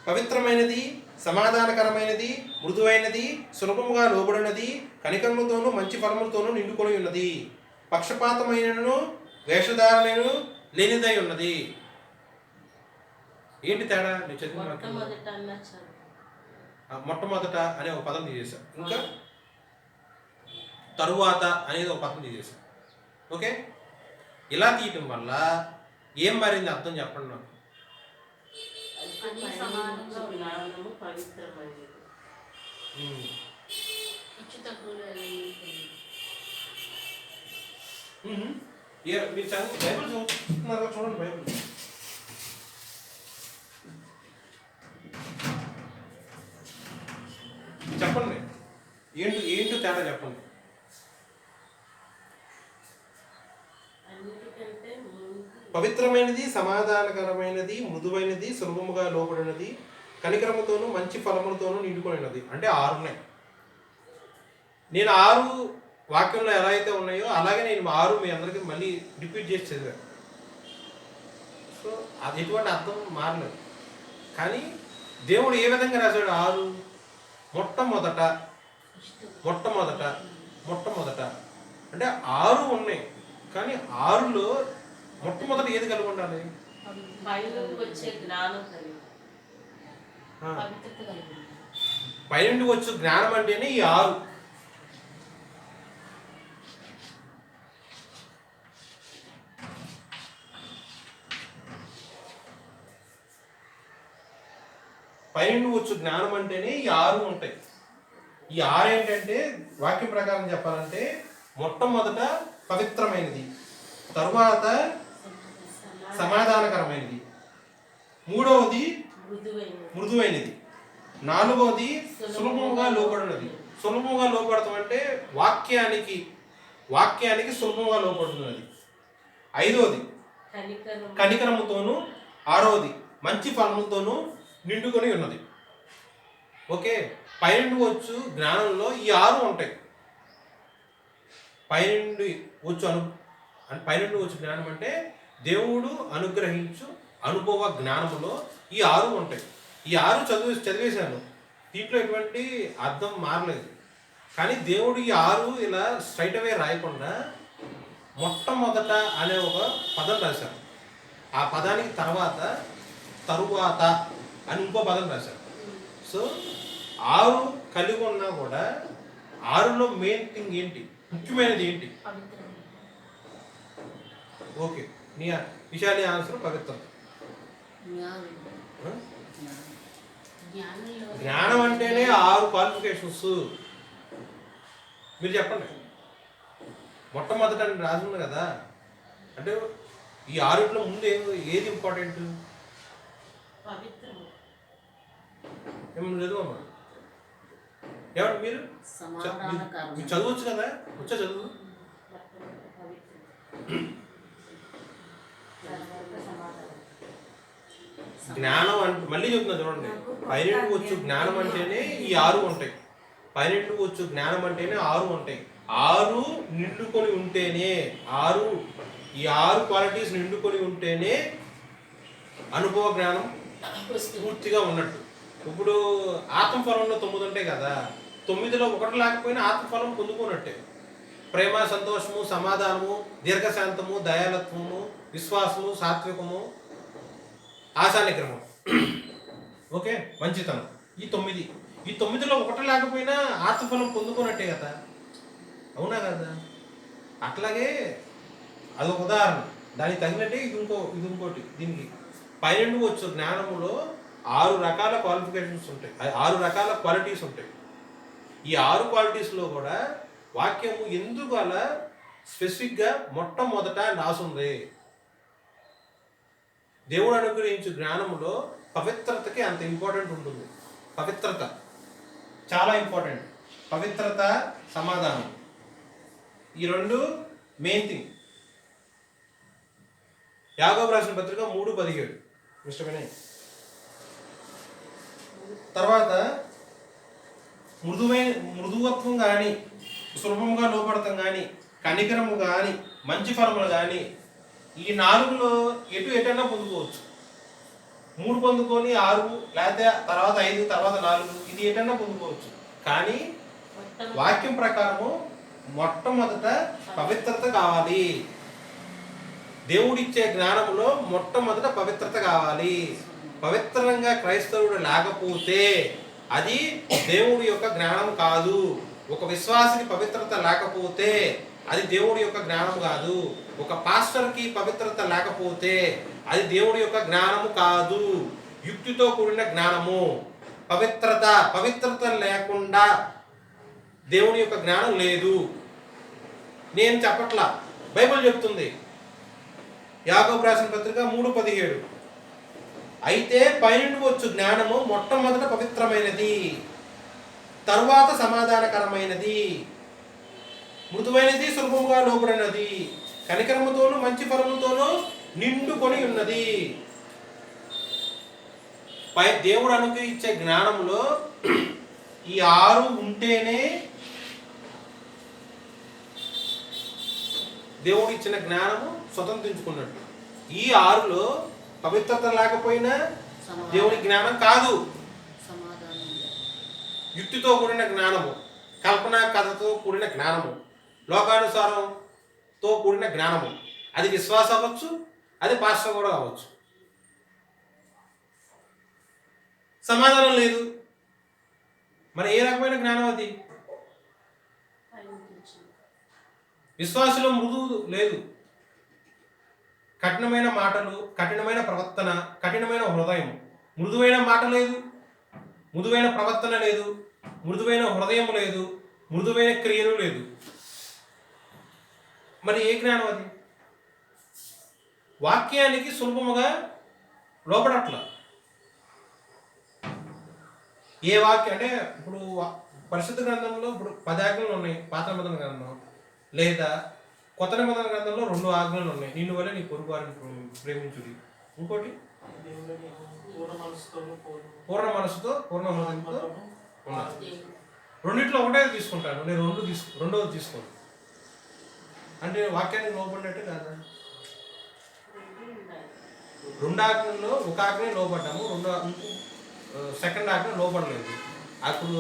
పవిత్రమైనది, సమాధానకరమైనది, మృదువైనది, సులభముగా లోబడినది, కనికరములతోనూ మంచి ఫలములతోనూ నిండుకొని ఉన్నది, పక్షపాతమైనను వేషధారణను లేనిదై ఉన్నది. ఏంటి తేడా? నేను చదివిన మొట్టమొదట అనే ఒక పదం తీసేసాం, ఇంకా తరువాత అనేది ఒక పదం తీసేసాం. ఓకే, ఇలా తీయటం వల్ల ఏం మారింది అర్థం చెప్పండి నాకు. మీరు చదువు బైబిల్ చదువుతున్నారు, చూడండి బైబిల్. చెప్పండి, ఏంటో తేడా చెప్పండి. పవిత్రమైనది, సమాధానకరమైనది, మృదువైనది, సులభముగా లోబడినది, కనికరముతోనూ మంచి ఫలములతోనూ నిండుకొనినది అంటే 6 ఉన్నాయి. నేను 6 వాక్యంలో ఎలా అయితే ఉన్నాయో అలాగే నేను 6 మీ అందరికీ మళ్ళీ రిపీట్ చేసి చదివాను. సో అది ఎటువంటి అర్థం మారలేదు. కానీ దేవుడు ఏ విధంగా రాశాడు? 6 మొట్టమొదట అంటే 6 ఉన్నాయి. కానీ 6లో మొట్టమొదటి ఏది కలిగి ఉండాలి? పైనుండి వచ్చు జ్ఞానం అంటేనే ఈ 6. పైనుండి వచ్చు జ్ఞానం అంటేనే ఈ 6 ఉంటాయి. ఈ 6 ఏంటంటే వాక్యం ప్రకారం చెప్పాలంటే మొట్టమొదట పవిత్రమైనది, తరువాత సమాధానకరమైనది, మూడవది మృదువైనది, నాలుగవది సులభముగా లోపడినది. సులభముగా లోపడతాం అంటే వాక్యానికి సులభంగా లోపడుతున్నది. ఐదవది కనికరముతోనూ, ఆరవది మంచి ఫలములతోనూ నిండుకొని ఉన్నది. ఓకే, పైనుండి వచ్చు జ్ఞానంలో ఈ 6 ఉంటాయి. పైనుండి వచ్చు జ్ఞానం అంటే దేవుడు అనుగ్రహించు అనుభవ జ్ఞానములో ఈ 6 ఉంటాయి. ఈ 6 చదివేశాను, దీంట్లో ఎటువంటి అర్థం మారలేదు. కానీ దేవుడు ఈ 6 ఇలా స్ట్రైట్ అవే రాయకుండా మొట్టమొదట అనే ఒక పదం రాశారు. ఆ పదానికి తరువాత అని ఇంకో పదం రాశారు. సో 6 కలిగి ఉన్నా కూడా 6లో మెయిన్ థింగ్ ఏంటి, ముఖ్యమైనది ఏంటి? ఓకే, నీ విశాలి ఆన్సర్ పవిత్రత. జ్ఞానం అంటేనే 6 క్వాలిఫికేషన్స్. మీరు చెప్పండి, మొట్టమొదట అని రాసింది కదా, అంటే ఈ 6లో ముందు ఏది ఇంపార్టెంట్? ఏమన్నా చదువమ్మా, ఏమంటే మీరు చదవచ్చు కదా, వచ్చా చదువు. జ్ఞానం అంటే మళ్ళీ చెప్తున్నా చూడండి, పైనుండి వచ్చు జ్ఞానం అంటేనే ఈ 6 ఉంటాయి. పైనుండి వచ్చు జ్ఞానం అంటేనే 6 ఉంటాయి. 6 నిండుకొని ఉంటేనే, ఈ 6 క్వాలిటీస్ నిండుకొని ఉంటేనే అనుభవ జ్ఞానం పూర్తిగా ఉన్నట్టు. ఇప్పుడు ఆత్మఫలంలో 9 ఉంటాయి కదా, 9లో 1 లేకపోయినా ఆత్మఫలం పొందుకున్నట్టే. ప్రేమ, సంతోషము, సమాధానము, దీర్ఘశాంతము, దయాలత్వము, విశ్వాసము, సాత్వికము, ఆశానిగ్రహం, ఓకే, మంచితనం. ఈ 9లో 1 లేకపోయినా ఆత్మఫలం పొందుకున్నట్టే కదా, అవునా కదా? అట్లాగే అదొక ఉదాహరణ, దానికి తగినట్టే ఇది ఇంకోటి. దీనికి పైనుండి వచ్చు జ్ఞానములో 6 రకాల క్వాలిఫికేషన్స్ ఉంటాయి, 6 రకాల క్వాలిటీస్ ఉంటాయి. ఈ 6 క్వాలిటీస్లో కూడా వాక్యము ఎందుకు అలా స్పెసిఫిక్గా మొట్టమొదట రాసుంది? దేవుడు అనుగ్రహించే జ్ఞానంలో పవిత్రతకి అంత ఇంపార్టెంట్ ఉంటుంది. పవిత్రత చాలా ఇంపార్టెంట్. పవిత్రత, సమాధానం, ఈ 2 మెయిన్ థింగ్. యాకోబు రాసిన పత్రిక 3:17 మిస్టర్ వినయ్. తర్వాత మృదువత్వం కానీ, సులభంగా లోపడతాం కానీ, కనికరము కానీ, మంచి ఫలములు కానీ, ఈ 4లో ఎటైనా పొందుకోవచ్చు. 3 పొందుకొని 6, లేకపోతే తర్వాత 5, తర్వాత 4, ఇది ఎటైనా పొందుకోవచ్చు. కానీ వాక్యం ప్రకారము మొట్టమొదట పవిత్రత కావాలి. దేవుడిచ్చే జ్ఞానములో మొట్టమొదట పవిత్రత కావాలి. పవిత్రంగా క్రైస్తవుడు లేకపోతే అది దేవుడి యొక్క జ్ఞానం కాదు. ఒక విశ్వాసికి పవిత్రత లేకపోతే అది దేవుడి యొక్క జ్ఞానం కాదు. ఒక పాస్టర్కి పవిత్రత లేకపోతే అది దేవుడి యొక్క జ్ఞానము కాదు. యుక్తితో కూడిన జ్ఞానము. పవిత్రత లేకుండా దేవుని యొక్క జ్ఞానం లేదు. నేను చెప్పట్లా, బైబిల్ చెప్తుంది. యాకోబు రాసిన పత్రిక 3:17. అయితే పైనుండి వచ్చు జ్ఞానము మొట్టమొదట పవిత్రమైనది, తరువాత సమాధానకరమైనది, మృదువైనది, సులభముగా లోబడినది, కనికరముతోనూ మంచి ఫలముతోనూ నిండుకొని ఉన్నది. దేవుడు అనుగ్రహించే జ్ఞానములో ఈ 6 ఉంటేనే దేవుడు ఇచ్చిన జ్ఞానము స్వతంత్రించుకున్నట్టు. ఈ 6లో పవిత్రత లేకపోయినా దేవుడి జ్ఞానం కాదు. యుక్తితో కూడిన జ్ఞానము, కల్పనా కథతో కూడిన జ్ఞానము, లోకానుసారంతో కూడిన జ్ఞానము. అది విశ్వాసం అవ్వచ్చు, అది పాస్టర్ కూడా అవ్వచ్చు. సమాధానం లేదు. మరి ఏ రకమైన జ్ఞానం అది? విశ్వాసంలో మృదువు లేదు. కఠినమైన మాటలు, కఠినమైన ప్రవర్తన, కఠినమైన హృదయం. మృదువైన మాట లేదు, మృదువైన ప్రవర్తన లేదు, మృదువైన హృదయం లేదు, మృదువైన క్రియలు లేదు. మరి ఏ జ్ఞానం అది? వాక్యానికి సులభముగా లోపడట్ల. ఏ వాక్యం అంటే ఇప్పుడు పరిశుద్ధ గ్రంథంలో ఇప్పుడు 10 ఆజ్ఞలు ఉన్నాయి పాత నిబంధన గ్రంథం, లేదా కొత్త నిబంధన గ్రంథంలో 2 ఆజ్ఞలు ఉన్నాయి. నిన్ను వల్ల నీ పొరుగు వారిని ప్రేమించుడి. ఇంకోటి పూర్ణ మనసుతో పూర్ణ హృదయంతో ఉన్నారు. రెండిట్లో ఒకటే తీసుకుంటాను నేను, రెండోది తీసుకోను. అంటే వాక్యానికి లోబడినట్టు కాదా? 2 ఆజ్ఞల్లో ఒక ఆజ్ఞ లోబడ్డాము, సెకండ్ ఆజ్ఞ లోబడలేదు. అప్పుడు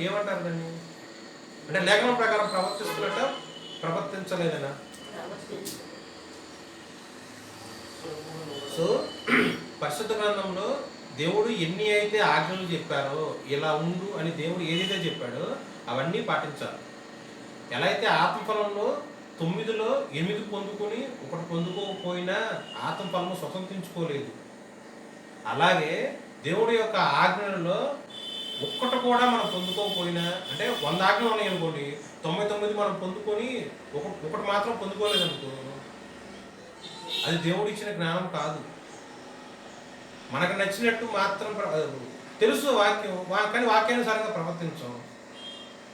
ఏమంటారు దాన్ని? అంటే లేఖనం ప్రకారం ప్రవర్తిస్తున్నట్ట, ప్రవర్తించలేదనా? సో పరిశుద్ధ గ్రంథంలో దేవుడు ఎన్ని అయితే ఆజ్ఞలు చెప్పారో, ఇలా ఉండు అని దేవుడు ఏదైతే చెప్పాడో అవన్నీ పాటించాలి. ఎలా అయితే ఆత్మఫలంలో 9లో 8 పొందుకొని 1 పొందుకోకపోయినా ఆత్మఫలము స్వతంత్రించుకోలేదు, అలాగే దేవుడి యొక్క ఆజ్ఞలలో ఒక్కటి కూడా మనం పొందుకోకపోయినా, అంటే 100 ఆజ్ఞలు ఉన్నాయి అనుకోండి, 99 మనం పొందుకొని ఒకటి మాత్రం పొందుకోలేదనుకో, అది దేవుడు ఇచ్చిన జ్ఞానం కాదు. మనకు నచ్చినట్టు మాత్రం తెలుసు వాక్యం, కానీ వాక్యానుసారంగా ప్రవర్తించాం.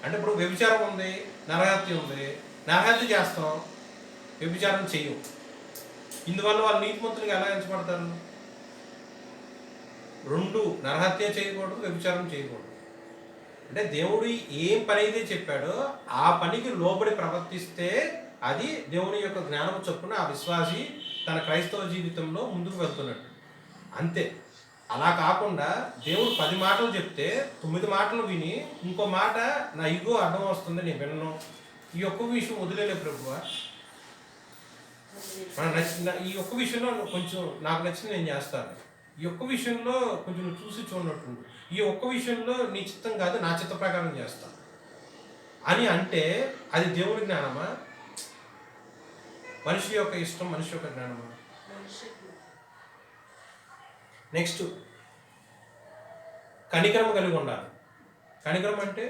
అంటే ఇప్పుడు వ్యభిచారం ఉంది, నరహత్య ఉంది, నరహత్య చేస్తాం, వ్యభిచారం చెయ్యం. ఇందువల్ల వాళ్ళు నీతిమంతులుగా ఎలా ఎంచబడతారు? 2 నరహత్య చేయకూడదు, వ్యభిచారం చేయకూడదు. అంటే దేవుడు ఏం పని అయితే చెప్పాడో ఆ పనికి లోబడి ప్రవర్తిస్తే అది దేవుని యొక్క జ్ఞానం చొప్పున ఆ విశ్వాసి తన క్రైస్తవ జీవితంలో ముందుకు వెళ్తున్నట్టు అంతే. అలా కాకుండా దేవుడు 10 మాటలు చెప్తే 9 మాటలు విని ఇంకో మాట నా ఇగో అడ్డం వస్తుంది నేను వినను, ఈ ఒక్క విషయం వదిలేలే ప్రభువా, మన నచ్చిన ఈ ఒక్క విషయంలో కొంచెం నాకు నచ్చింది నేను చేస్తాను, ఈ ఒక్క విషయంలో కొంచెం నువ్వు చూసి చూడనట్టు, ఈ ఒక్క విషయంలో నీ చిత్తం కాదు నా చిత్త ప్రకారం చేస్తా అని అంటే అది దేవుడి జ్ఞానమా? మనిషి యొక్క ఇష్టం, మనిషి యొక్క జ్ఞానమా? నెక్స్ట్, కనికరం కలిగి ఉండాలి. కనికరం అంటే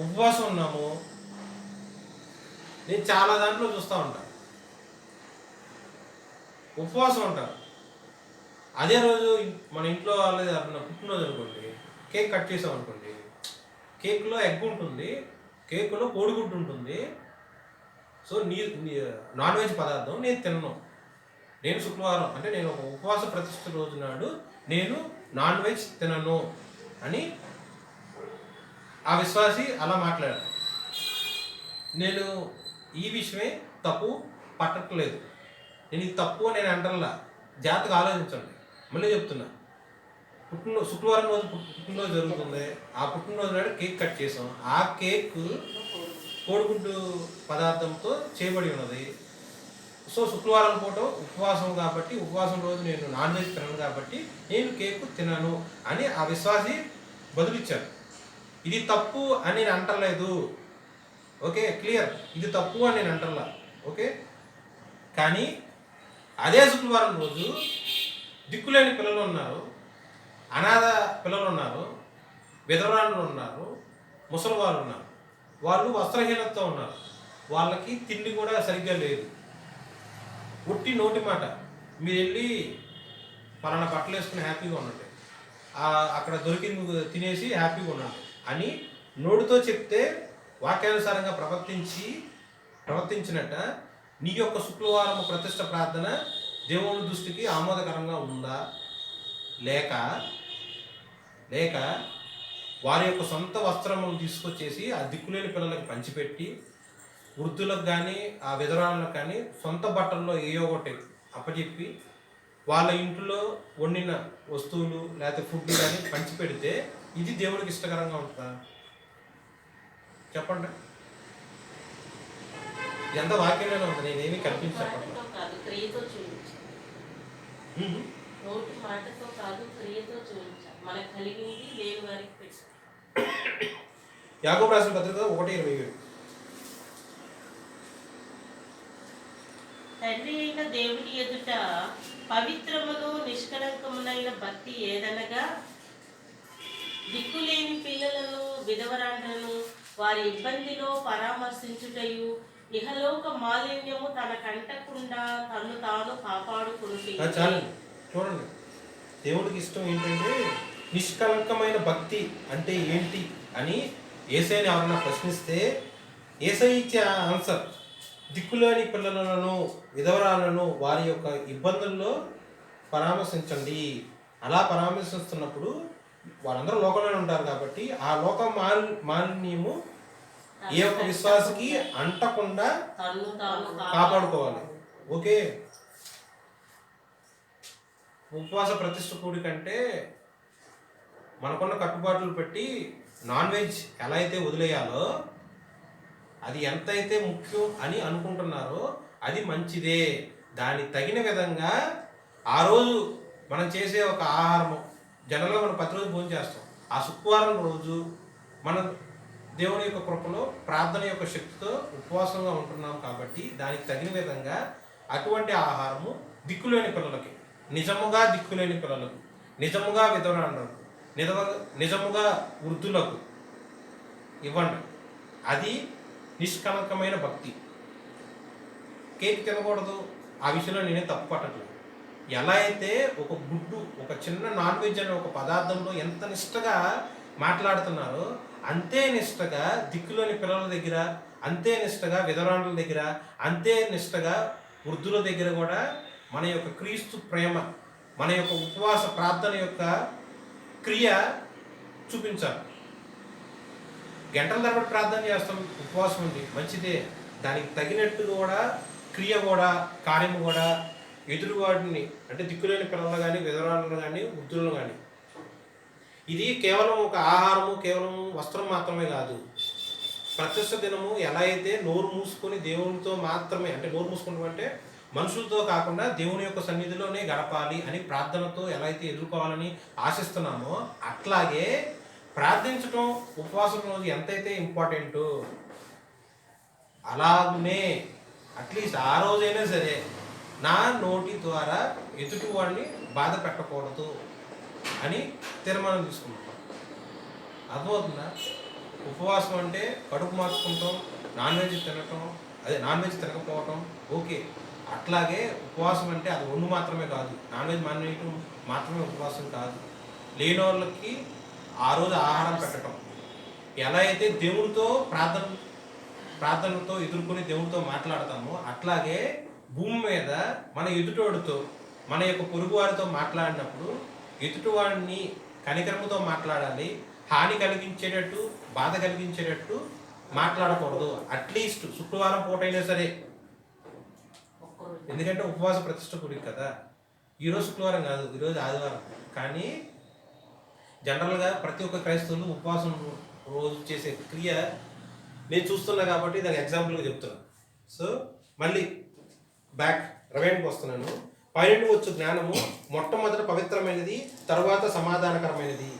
ఉపవాసం ఉన్నాము, నేను చాలా దాంట్లో చూస్తూ ఉంటాను, ఉపవాసం ఉంటారు. అదే రోజు మన ఇంట్లో వాళ్ళది పుట్టినరోజు అనుకోండి, కేక్ కట్ చేసాం అనుకోండి, కేక్లో ఎగ్ ఉంటుంది, కేక్లో కోడిగుడ్డు ఉంటుంది. సో నాన్ వెజ్ పదార్థం నేను తినను. నేను శుక్రవారం అంటే నేను ఒక ఉపవాస ప్రతిష్ఠ రోజు నాడు నేను నాన్ వెజ్ తినను అని ఆ విశ్వాసి అలా మాట్లాడారు. నేను ఈ విషయమే తప్పు పట్టట్లేదు. నేను ఇది తప్పు అని నేను అంటల్లా, జాగ్రత్తగా ఆలోచించండి. మళ్ళీ చెప్తున్నా, శుక్రవారం రోజు పుట్టినరోజు జరుగుతుంది. ఆ పుట్టినరోజు నాడు కేక్ కట్ చేసాం. ఆ కేక్ కోడిగుడ్డు పదార్థంతో చేయబడి ఉన్నది. సో శుక్రవారం పూట ఉపవాసం కాబట్టి, ఉపవాసం రోజు నేను నాన్ వెజ్ తినను కాబట్టి నేను కేక్ తినను అని ఆ విశ్వాసి బదులిచ్చారు. ఇది తప్పు అని నేను అంటలేదు. Okay, clear. ఇది తప్పు అని నేను అంటల్లా. ఓకే, కానీ అదే శుక్రవారం రోజు దిక్కులేని పిల్లలు ఉన్నారు, అనాథ పిల్లలు ఉన్నారు, విధవరాళ్ళు ఉన్నారు, ముసలివాళ్ళు ఉన్నారు. వాళ్ళు వస్త్రహీనతతో ఉన్నారు. వాళ్ళకి తిండి కూడా సరిగ్గా లేదు. ఉట్టి నోటి మాట, మీరు వెళ్ళి పలానా బట్టలు వేసుకుని హ్యాపీగా ఉండండి, అక్కడ దొరికింది తినేసి హ్యాపీగా ఉండండి అని నోటితో చెప్తే వాక్యానుసారంగా ప్రవర్తించినట్ట నీ యొక్క శుక్రవారం ప్రతిష్ట ప్రార్థన దేవుని దృష్టికి ఆమోదకరంగా ఉందా? లేక వారి యొక్క సొంత వస్త్రములు తీసుకొచ్చేసి ఆ దిక్కులేని పిల్లలకు పంచిపెట్టి, వృద్ధులకు కానీ ఆ విధవరాళ్ళకు కానీ సొంత బట్టల్లో ఏయో ఒకటి అప్పచెప్పి వాళ్ళ ఇంట్లో వండిన వస్తువులు లేకపోతే ఫుడ్ కానీ పంచిపెడితే ఇది దేవుడికి ఇష్టకరంగా ఉంటుందా? చెప్పండి. ఎంత వాక్యంలోనే ఉంది, నేనేమి కల్పించట్లేదు. నోటి మాటతో కాదు, క్రియతో చూపించాలి. మనకు కలిగింది లేని వారికి పెట్టాలి. యాకోబు రాసిన పత్రిక 1:27. తండ్రి అయిన దేవుని ఎదుట పవిత్రమును నిష్కళంకమునైన భక్తి ఏదనగా, దిక్కులేని పిల్లలను విధవరాండ్రను వారి ఇబ్బందిలో పరామర్శించుటయు, ఇహలోక మాలిన్యము తనకంటకుండా తను తాను కాపాడుకుంటే. చూడండి, దేవుడికి ఇష్టం ఏంటంటే నిష్కలంకమైన భక్తి అంటే ఏంటి అని యేసయ్యని ఎవరన్నా ప్రశ్నిస్తే యేసయ్య ఇచ్చే ఆన్సర్, దిక్కులేని పిల్లలను విధవరాలను వారి యొక్క ఇబ్బందుల్లో పరామర్శించండి. అలా పరామర్శిస్తున్నప్పుడు వాళ్ళందరూ లోకంలోనే ఉంటారు కాబట్టి ఆ లోక మాలిన్యము ఏ ఒక్క విశ్వాసకి అంటకుండా కాపాడుకోవాలి. ఓకే, ఉపవాస ప్రతిష్ఠ కూడి కంటే మనకున్న కట్టుబాట్లు పెట్టి నాన్ వెజ్ ఎలా అయితే వదిలేయాలో, అది ఎంతైతే ముఖ్యం అని అనుకుంటున్నారో అది మంచిదే. దానికి తగిన విధంగా ఆ రోజు మనం చేసే ఒక ఆహారము, జనరల్గా మనం ప్రతిరోజు భోజనం చేస్తాం. ఆ శుక్రవారం రోజు మనం దేవుని యొక్క కృపలో ప్రార్థన యొక్క శక్తితో ఉపవాసంగా ఉంటున్నాం కాబట్టి దానికి తగిన విధంగా అటువంటి ఆహారము దిక్కులేని పిల్లలకి, నిజముగా దిక్కులేని పిల్లలకు, నిజముగా విధవరాండ్రకు, నిజముగా వృద్ధులకు ఇవ్వండి. అది నిష్కలంకమైన భక్తి. కేక్ తినకూడదు, ఆ విషయంలో నేనే తప్పు పట్టట్లేదు. ఎలా అయితే ఒక గుడ్డు, ఒక చిన్న నాన్ వెజ్ అనే ఒక పదార్థంలో ఎంత నిష్టగా మాట్లాడుతున్నారో అంతే నిష్టగా దిక్కులోని పిల్లల దగ్గర, అంతే నిష్టగా విధవరాండ్ల దగ్గర, అంతే నిష్టగా వృద్ధుల దగ్గర కూడా మన యొక్క క్రీస్తు ప్రేమ, మన యొక్క ఉపవాస ప్రార్థన యొక్క క్రియ చూపించాలి. గంటల తరబడి ప్రార్థన చేస్తాం, ఉపవాసం ఉంది, మంచిదే. దానికి తగినట్టు కూడా క్రియ కూడా, కార్యము కూడా ఎదురువాడిని అంటే దిక్కులేని పిల్లలు కానీ, విధవరాలను కానీ, వృద్ధులను కానీ, ఇది కేవలం ఒక ఆహారము, కేవలం వస్త్రం మాత్రమే కాదు. ప్రత్యక్ష దినము ఎలా అయితే నోరు మూసుకొని దేవునితో మాత్రమే, అంటే నోరు మూసుకుంటాం అంటే మనుషులతో కాకుండా దేవుని యొక్క సన్నిధిలోనే గడపాలి అని ప్రార్థనతో ఎలా అయితే ఎదుర్కోవాలని ఆశిస్తున్నామో, అట్లాగే ప్రార్థించటం ఉపవాసం రోజు ఎంతైతే ఇంపార్టెంటో అలాగనే అట్లీస్ట్ ఆ రోజైనా సరే నా నోటి ద్వారా ఎదుటి వాడిని బాధ పెట్టకూడదు అని తీర్మానం తీసుకుంటాం. అర్థమవుతుందా? ఉపవాసం అంటే కడుపు మార్చుకుంటాం, నాన్ వెజ్ తినకపోవటం ఓకే. అట్లాగే ఉపవాసం అంటే అది ఒళ్ళు మాత్రమే కాదు, నాన్ వెజ్ మానేయటం మాత్రమే ఉపవాసం కాదు. లేని వాళ్ళకి ఆ రోజు ఆహారం పెట్టడం. ఎలా అయితే దేవుడితో ప్రార్థనతో ఎదుర్కొని దేవుడితో మాట్లాడతామో అట్లాగే భూమి మీద మన ఎదుటోడితో, మన యొక్క పొరుగు వారితో మాట్లాడినప్పుడు ఎదుటివాడిని కనికరముతో మాట్లాడాలి. హాని కలిగించేటట్టు, బాధ కలిగించేటట్టు మాట్లాడకూడదు. అట్లీస్ట్ శుక్రవారం పూట అయినా సరే ఎందుకంటే ఉపవాస ప్రతిష్ట కూడిక కదా. ఈరోజు శుక్రవారం కాదు, ఈరోజు ఆదివారం. కానీ జనరల్గా ప్రతి ఒక్క క్రైస్తవులు ఉపవాసం రోజు చేసే క్రియ నేను చూస్తున్నా కాబట్టి దానికి ఎగ్జాంపుల్గా చెప్తున్నాను. సో మళ్ళీ బ్యాక్ రవేణ్కి వస్తున్నాను. పైనుండి వచ్చు జ్ఞానము మొట్టమొదట పవిత్రమైనది, తర్వాత సమాధానకరమైనది.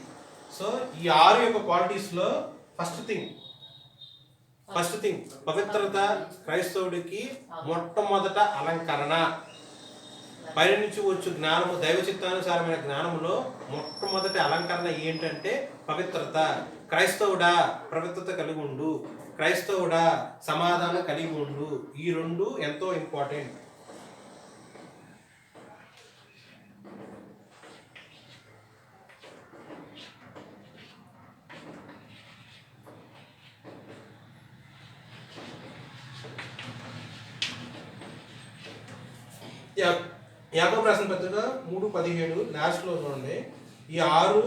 సో ఈ 6 యొక్క క్వాలిటీస్లో ఫస్ట్ థింగ్ పవిత్రత క్రైస్తవుడికి మొట్టమొదట అలంకరణ. పైన నుంచి వచ్చు జ్ఞానము, దైవ చిత్తానుసారమైన జ్ఞానములో మొట్టమొదటి అలంకరణ ఏంటంటే పవిత్రత. క్రైస్తవుడా పవిత్రత కలిగి ఉండు, క్రైస్తవుడా సమాధానం కలిగి ఉండు. ఈ 2 ఎంతో ఇంపార్టెంట్. యాకోబు రాసిన పత్రిక 3:17 లాస్ట్లో చూడండి. ఈ 6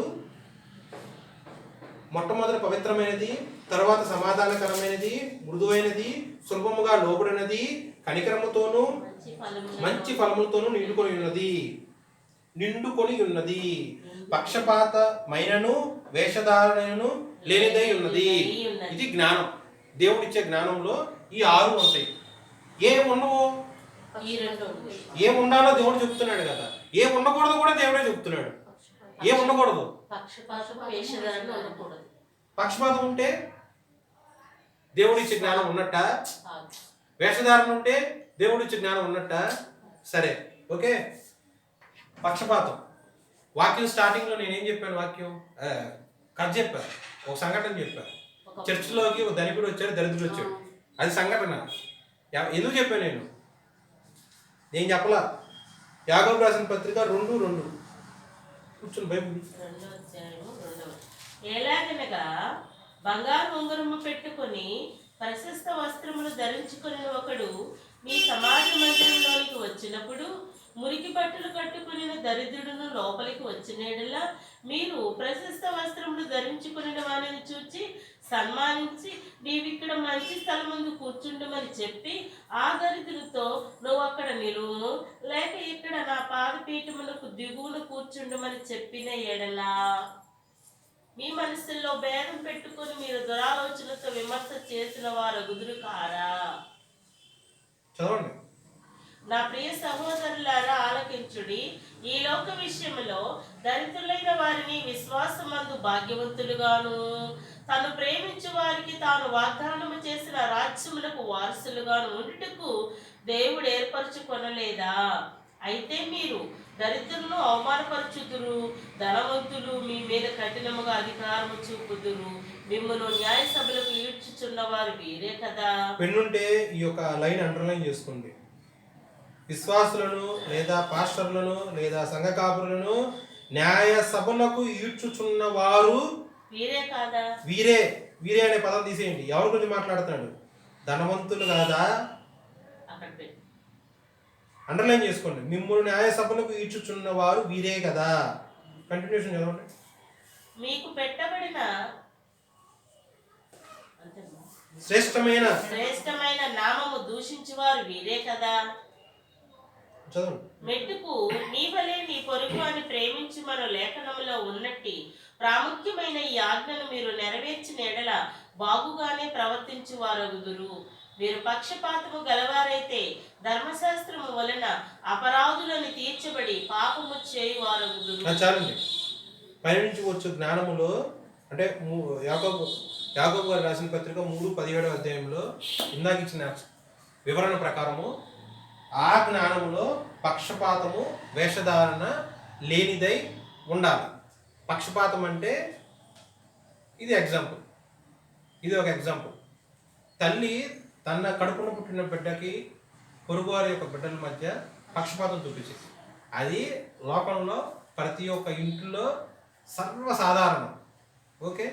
మొట్టమొదటి పవిత్రమైనది, తర్వాత సమాధానకరమైనది, మృదువైనది, సులభముగా లోబడినది, కనికరముతోనూ మంచి ఫలములతోనూ నిండుకొని ఉన్నది, పక్షపాతమైనను వేషధారణను లేనిదై ఉన్నది. ఇది జ్ఞానం. దేవుడిచ్చే జ్ఞానంలో ఈ 6 ఉంటాయి. ఏముండవు, ఏముండాలో దేవుడు చెప్తున్నాడు కదా. ఏం ఉండకూడదు కూడా దేవుడే చెప్తున్నాడు. ఏం ఉండకూడదు, పక్షపాతం ఉంటే దేవుడిచ్చే జ్ఞానం ఉన్నట్ట, వేషధారణ ఉంటే దేవుడిచ్చే జ్ఞానం ఉన్నట్ట. సరే, ఓకే. పక్షపాతం వాక్యం స్టార్టింగ్లో నేనేం చెప్పాను, వాక్యం కథ చెప్పాను, ఒక సంఘటన చెప్పాను. చర్చిలోకి ఒక ధనికుడు వచ్చాడు, దరిద్రుడు వచ్చాడు. అది సంఘటన. ఎందుకు చెప్పాను నేను చెప్పలా. యాకోబు రాసిన పత్రిక 2:2 కూర్చుని బైబిల్. ఎలాగనగా బంగారు ఉంగరము పెట్టుకొని ప్రశస్త వస్త్రములు ధరించుకుని ఒకడు మీ సమాజ మందిరంలోనికి వచ్చినప్పుడు మురికి బట్టలు కట్టుకుని దరిద్రుడును లోపలికి వచ్చినలా మీరు ప్రశస్త వస్త్రములు ధరించుకుని వారిని చూచి సన్మానించి నీవిక్కడ మంచి స్థలం ముందు కూర్చుండమని చెప్పి ఆ దరిద్రుడితో నువ్వు అక్కడ నిలువును, లేక ఇక్కడ నా పాదపీఠమునకు దిగువను కూర్చుండమని చెప్పిన ఎడలా మీ మనసుల్లో భేదం పెట్టుకుని మీరు దురాలోచనతో విమర్శ చేసిన వారు గుదురు కారా? చదవండి. నా ప్రియ సహోదరులారా ఆలకించుడి. ఈ లోక విషయంలో దరిద్రులైన వారిని విశ్వాసమందు భాగ్యవంతులుగాను తను ప్రేమించు వారికి తాను వాగ్దానము చేసిన రాజ్యములకు వారసులుగాను ఉండుటకు దేవుడు ఏర్పరచుకొనలేదా? అయితే మీరు దరిద్రులను అవమానపరచుదురు, ధనవంతులు మీ మీద కఠినముగా అధికారము చూపుదురు, మిమ్మల్ని న్యాయ సభలకు ఈడ్చుచున్న వారు వీరే కదా. పెన్నుంటే ఈ యొక్క లైన్ అండర్లైన్ చేసుకోండి. విశ్వాసులను లేదా పాస్టర్లను లేదా సంఘ కాపురులను న్యాయ సభలకు ఈడ్చుచున్న వారు వీరే కాదా. వీరే అనే పదం తీసేయండి. ఎవరి గురించి మాట్లాడుతున్నాడు? ధనవంతులు కాదా? అండర్లైన్ చేసుకోండి. మిమ్మల్ని న్యాయ సభలకు ఈడ్చుచున్న వారు వీరే కదా. కంటిన్యూషన్ చదవండి. మీకు పెట్టబడిన శ్రేష్టమైన నామము దూషించువారు వీరే కదా. మెట్టుకు నీ వలె నీ పొరుగు అని ప్రేమించి మన లేఖనంలో ఉన్నట్టి ప్రాముఖ్యమైన ఈ ఆజ్ఞను మీరు నెరవేర్చిన ఎడల బాగుగానే ప్రవర్తించు వారగుదురు. మీరు పక్షపాతము గలవారైతే ధర్మశాస్త్రము వలన అపరాధులను తీర్చబడి పాపము చేయు వారగుదురు. చాలండి. పైనుంచి వచ్చు జ్ఞానములో అంటే యాకోబు గారు రాసిన పత్రిక 3:17 అధ్యాయంలో ఇందాక ఇచ్చిన వివరణ ప్రకారము ఆ జ్ఞానములో పక్షపాతము వేషధారణ లేనిదై ఉండాలి. పక్షపాతం అంటే ఇది ఒక ఎగ్జాంపుల్. తల్లి తన కడుపున పుట్టిన బిడ్డకి పొరుగువారి యొక్క బిడ్డల మధ్య పక్షపాతం చూపించింది. అది లోకంలో ప్రతి ఒక్క ఇంట్లో సర్వసాధారణం. ఓకే,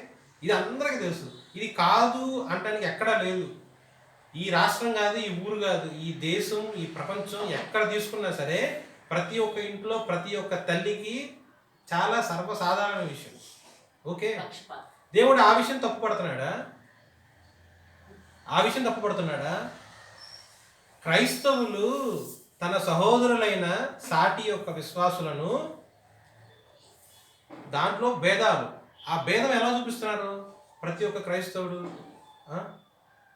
ఇది అందరికీ తెలుసు. ఇది కాదు అంటానికి ఎక్కడా లేదు. ఈ రాష్ట్రం కాదు, ఈ ఊరు కాదు, ఈ దేశం, ఈ ప్రపంచం ఎక్కడ తీసుకున్నా సరే ప్రతి ఒక్క ఇంట్లో ప్రతి ఒక్క తల్లికి చాలా సర్వసాధారణ విషయం. ఓకే, దేవుడు ఆ విషయం తప్పుపడుతున్నాడా? క్రైస్తవులు తన సహోదరులైన సాటి యొక్క విశ్వాసులను దాంట్లో భేదాలు, ఆ భేదం ఎలా చూపిస్తున్నారు ప్రతి ఒక్క క్రైస్తవుడు?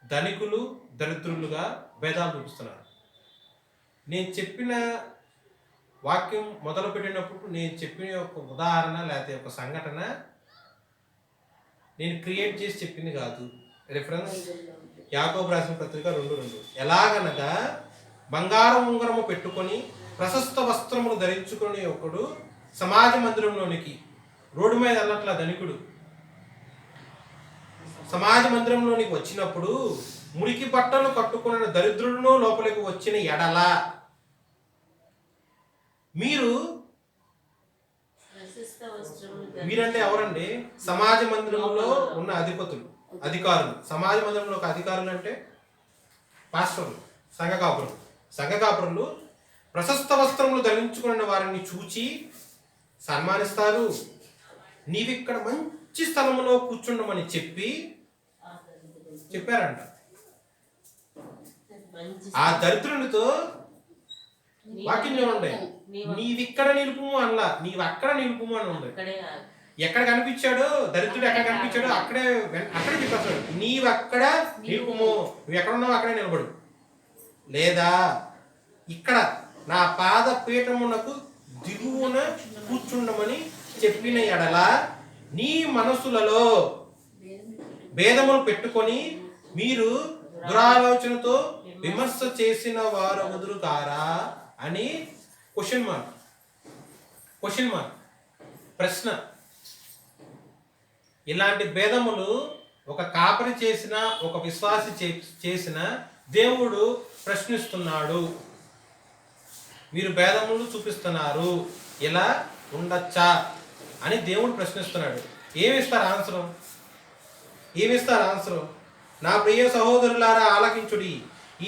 ధనికులు దరిద్రులుగా భేదాలు చూపిస్తున్నారు. నేను చెప్పిన వాక్యం మొదలు పెట్టినప్పుడు నేను చెప్పిన ఒక ఉదాహరణ లేకపోతే ఒక సంఘటన నేను క్రియేట్ చేసి చెప్పింది కాదు. రిఫరెన్స్ యాకోబు రాసిన పత్రిక 2:2. ఎలాగనగా బంగారం ఉంగరము పెట్టుకొని ప్రశస్త వస్త్రములు ధరించుకుని ఒకడు సమాజ మందిరంలోనికి, రోడ్డు మీద వెళ్ళట్లా ధనికుడు, సమాజ మందిరంలోనికి వచ్చినప్పుడు మురికి బట్టలు కట్టుకున్న దరిద్రులను లోపలికి వచ్చిన ఎడల మీరంటే ఎవరండి? సమాజ మందిరంలో ఉన్న అధికారులు. సమాజ మందిరంలో ఒక అధికారులు అంటే పాస్టర్లు, సంఘ కాపురులు ప్రశస్త వస్త్రములు ధరించుకున్న వారిని చూచి సన్మానిస్తారు. నీవిక్కడ మంచి స్థలంలో కూర్చుండమని చెప్పారంట. ఆ దరిద్రునితో వాక్యం చూడండి, నీవిక్కడ నిలుపుము అనలా, నీవు అక్కడ నిలుపుము అని ఉంది. ఎక్కడ కనిపించాడో దరిద్రుడు, ఎక్కడ కనిపించాడో అక్కడే చెప్పేస్తాడు, నీవు అక్కడ నిలుపుము, నువ్వు ఎక్కడ ఉన్నావు అక్కడే నిలబడు, లేదా ఇక్కడ నా పాద పీఠమునకు దిగువన కూర్చుండమని చెప్పిన ఎడల నీ మనసులలో భేదములు పెట్టుకొని మీరు దురాలోచనతో విమర్శ చేసిన వారు వదులుతారా అని క్వశ్చన్ మార్క్ ప్రశ్న. ఇలాంటి భేదములు ఒక కాపరి చేసిన, ఒక విశ్వాసి చేసిన దేవుడు ప్రశ్నిస్తున్నాడు. మీరు భేదములు చూపిస్తున్నారు, ఇలా ఉండొచ్చా అని దేవుడు ప్రశ్నిస్తున్నాడు. ఏమిస్తారు ఆన్సరు? నా ప్రియ సహోదరులారా ఆలకించుడి.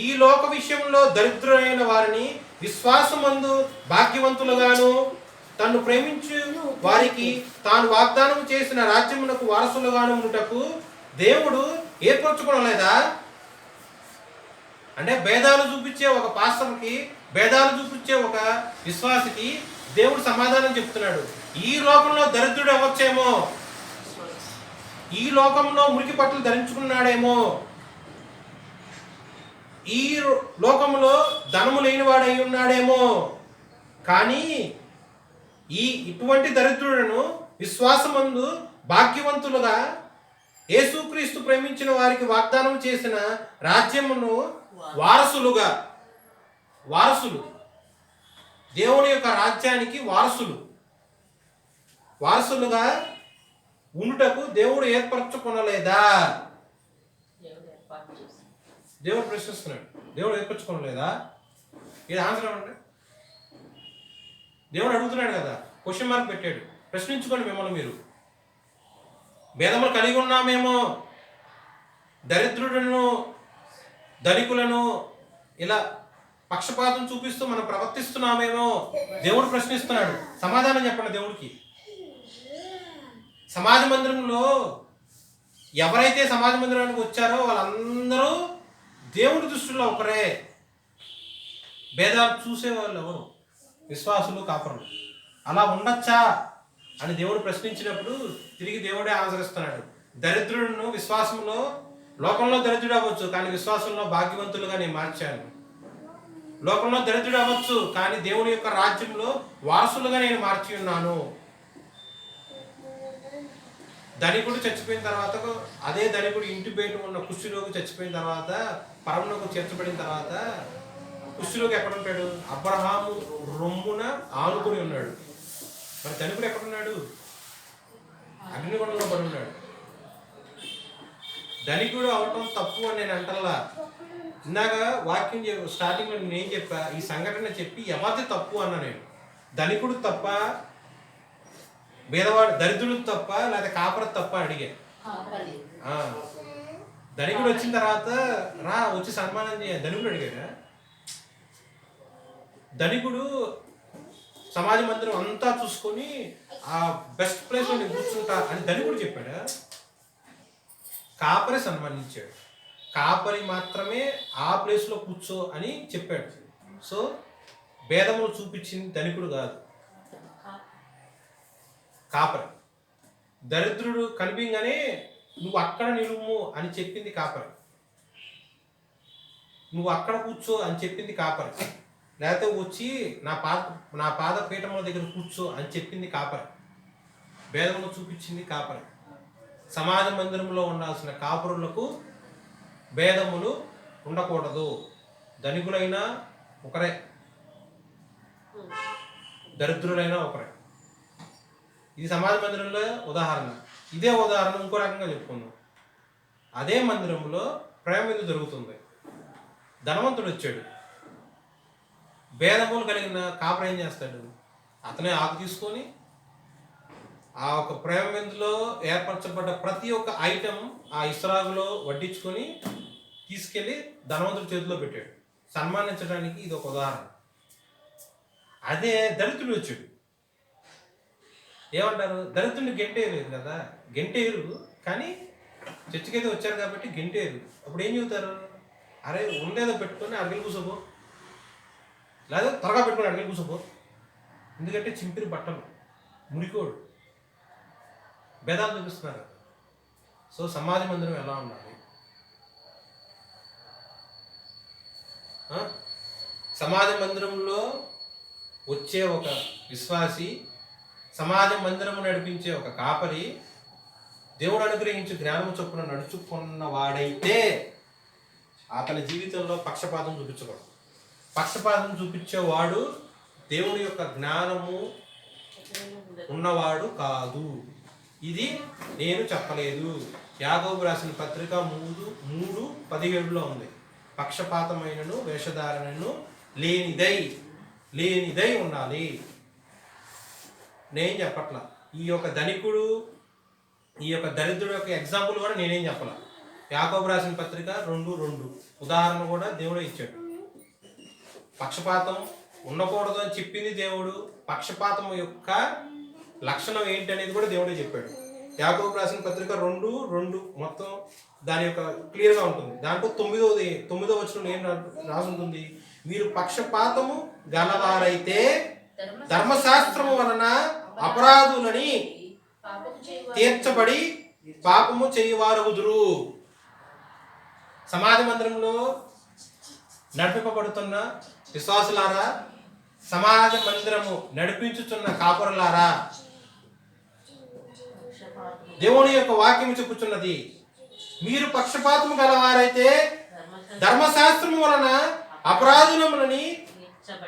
ఈ లోక విషయంలో దరిద్రులైన వారిని విశ్వాసమందు భాగ్యవంతులుగాను, తను ప్రేమించు వారికి తాను వాగ్దానం చేసిన రాజ్యమునకు వారసులుగాను ఉండుటకు దేవుడు ఏర్పరచుకోలేదా? అంటే భేదాలు చూపించే ఒక పాస్టర్కి, భేదాలు చూపించే ఒక విశ్వాసికి దేవుడు సమాధానం చెప్తున్నాడు. ఈ లోకంలో దరిద్రుడు అవ్వచ్చేమో, ఈ లోకంలో మురికి బట్టలు ధరించుకున్నాడేమో, ఈ లోకంలో ధనము లేనివాడై ఉన్నాడేమో, కానీ ఇటువంటి దరిద్రులను విశ్వాసమందు భాగ్యవంతులుగా యేసుక్రీస్తు ప్రేమించిన వారికి వాగ్దానం చేసిన రాజ్యమును వారసులు, దేవుని యొక్క రాజ్యానికి వారసులుగా ఉండుటకు దేవుడు ఏర్పరచుకొనలేదా? దేవుడు ప్రశ్నిస్తున్నాడు, దేవుడు ఏర్పరచుకోలేదా? ఇది ఆన్సర్ ఏమంటే దేవుడు అడుగుతున్నాడు కదా, క్వశ్చన్ మార్క్ పెట్టాడు. ప్రశ్నించుకోండి మిమ్మల్ని మీరు. భేదములు కలిగి ఉన్నామేమో, దరిద్రులను ధనికులను ఇలా పక్షపాతం చూపిస్తూ మనం ప్రవర్తిస్తున్నామేమో దేవుడు ప్రశ్నిస్తున్నాడు. సమాధానం చెప్పండి దేవుడికి. సమాజ మందిరంలో ఎవరైతే సమాజ మందిరానికి వచ్చారో వాళ్ళందరూ దేవుడి దృష్టిలో ఒకరే. భేదాలు చూసేవాళ్ళు ఎవరు? విశ్వాసులు, కాపురులు. అలా ఉండొచ్చా అని దేవుడు ప్రశ్నించినప్పుడు తిరిగి దేవుడే ఆచరిస్తున్నాడు. దరిద్రులను విశ్వాసంలో, లోకంలో దరిద్రుడు అవ్వచ్చు కానీ విశ్వాసంలో భాగ్యవంతులుగా నేను మార్చాను. లోకంలో దరిద్రుడు అవ్వచ్చు కానీ దేవుని యొక్క రాజ్యంలో వారసులుగా నేను మార్చి ఉన్నాను. ధనికుడు చచ్చిపోయిన తర్వాత, అదే ధనికుడు ఇంటి బయట ఉన్న కుష్ఠరోగి చచ్చిపోయిన తర్వాత, పరమునకు చేర్చబడిన తర్వాత కుష్ఠరోగి ఎక్కడ ఉంటాడు? అబ్రహాము రొమ్మున ఆనుకుని ఉన్నాడు. మరి ధనికుడు ఎక్కడున్నాడు? అగ్నిగుండంలో పడి ఉన్నాడు. ధనికుడు అవటం తప్పు అని నేను అంటల్లా. ఇందాక వాక్యం స్టార్టింగ్లో నేను చెప్పా, ఈ సంఘటన చెప్పి ఎవరిది తప్పు అన్నా నేను. ధనికుడు తప్ప, భేదవాడు దరిద్రుడు తప్ప, లేదా కాపర తప్ప అడిగా. ధనికుడు వచ్చిన తర్వాత వచ్చి సన్మానం చేయాలి. ధనికుడు అడిగాడా? ధనికుడు సమాజ మందిరం అంతా చూసుకొని ఆ బెస్ట్ ప్లేస్లో నేను కూర్చుంటా అని ధనికుడు చెప్పాడా? కాపరి సన్మానించాడు. కాపరి మాత్రమే ఆ ప్లేస్లో కూర్చో అని చెప్పాడు. సో భేదములు చూపించింది ధనికుడు కాదు, కాపరి. దరిద్రుడు కనిపించగానే నువ్వు అక్కడ నిలుము అని చెప్పింది కాపరి, నువ్వు అక్కడ కూర్చో అని చెప్పింది కాపరి, లేకపోతే వచ్చి నా పాద పీఠముల దగ్గర కూర్చో అని చెప్పింది కాపరి. భేదములు చూపించింది కాపరి. సమాజ మందిరంలో ఉండాల్సిన కాపురులకు భేదములు ఉండకూడదు. ధనికులైనా ఒకరే, దరిద్రులైనా ఒకరే. ఇది సమాజ మందిరంలో ఉదాహరణ. ఇదే ఉదాహరణ ఇంకో రకంగా చెప్పుకుందాం. అదే మందిరంలో ప్రేమ ఎందుకు జరుగుతుంది. ధనవంతుడు వచ్చాడు, భేదములు కలిగిన కాపరి ఏం చేస్తాడు, అతనే ఆకు తీసుకొని ఆ ఒక ప్రేమ విందులో ఏర్పరచబడ్డ ప్రతి ఒక్క ఐటెం ఆ ఇస్రాగులో వడ్డించుకొని తీసుకెళ్ళి ధనవంతుడి చేతిలో పెట్టాడు. సన్మానించడానికి ఇది ఒక ఉదాహరణ. అదే దళితుడు వచ్చాడు, ఏమంటారు, దళితుడిని గెంటేయలేదు కదా, గెంటేయరు కానీ చర్చికైతే వచ్చారు కాబట్టి గెంటేయరు. అప్పుడు ఏం చెబుతారు, అరే ఉండేదో పెట్టుకొని అడిగిలు కూర్చోపో, లేదా త్వరగా పెట్టుకొని అడిగిలు కూర్చోపో. ఎందుకంటే చింపిరి బట్టలు, మురికోడు, భేదాలు చూపిస్తున్నారు. సో సమాజ మందిరం ఎలా ఉండాలి? సమాజ మందిరంలో వచ్చే ఒక విశ్వాసి, సమాజ మందిరము నడిపించే ఒక కాపరి దేవుడు అనుగ్రహించి జ్ఞానము చొప్పున నడుచుకున్న వాడైతే అతని జీవితంలో పక్షపాతం చూపించకూడదు. పక్షపాతం చూపించేవాడు దేవుడి యొక్క జ్ఞానము ఉన్నవాడు కాదు. ఇది నేను చెప్పలేదు. యాకోబు రాసిన పత్రిక 3:17 ఉంది. పక్షపాతమైనను వేషధారణను లేనిదై ఉండాలి. నేను చెప్పట్లా. ఈ యొక్క ధనికుడు, ఈ యొక్క దరిద్రుడు యొక్క ఎగ్జాంపుల్ కూడా నేనేం చెప్పలా. యాకోబు రాసిన పత్రిక 2:2 ఉదాహరణ కూడా దేవుడే ఇచ్చాడు. పక్షపాతం ఉండకూడదు అని చెప్పింది దేవుడు. పక్షపాతం యొక్క లక్షణం ఏంటి అనేది కూడా దేవుడే చెప్పాడు. యాకోబు రాసిన పత్రిక 2:2 మొత్తం దాని యొక్క క్లియర్గా ఉంటుంది. దాంట్లో 9వ వచనం ఏం రాసి ఉంటుంది, మీరు పక్షపాతము గలవారైతే ధర్మశాస్త్రము వలన అపరాధులని తీర్చబడి పాపము చేయవారగుదురు. సమాజ మందిరంలో నడిపింపబడుతున్న విశ్వాసులారా, సమాజ మందిరము నడిపించుచున్న కాపురులారా, దేవుని యొక్క వాక్యము చెప్పుచున్నది, మీరు పక్షపాతము గలవారైతే ధర్మశాస్త్రము వలన అపరాధులములని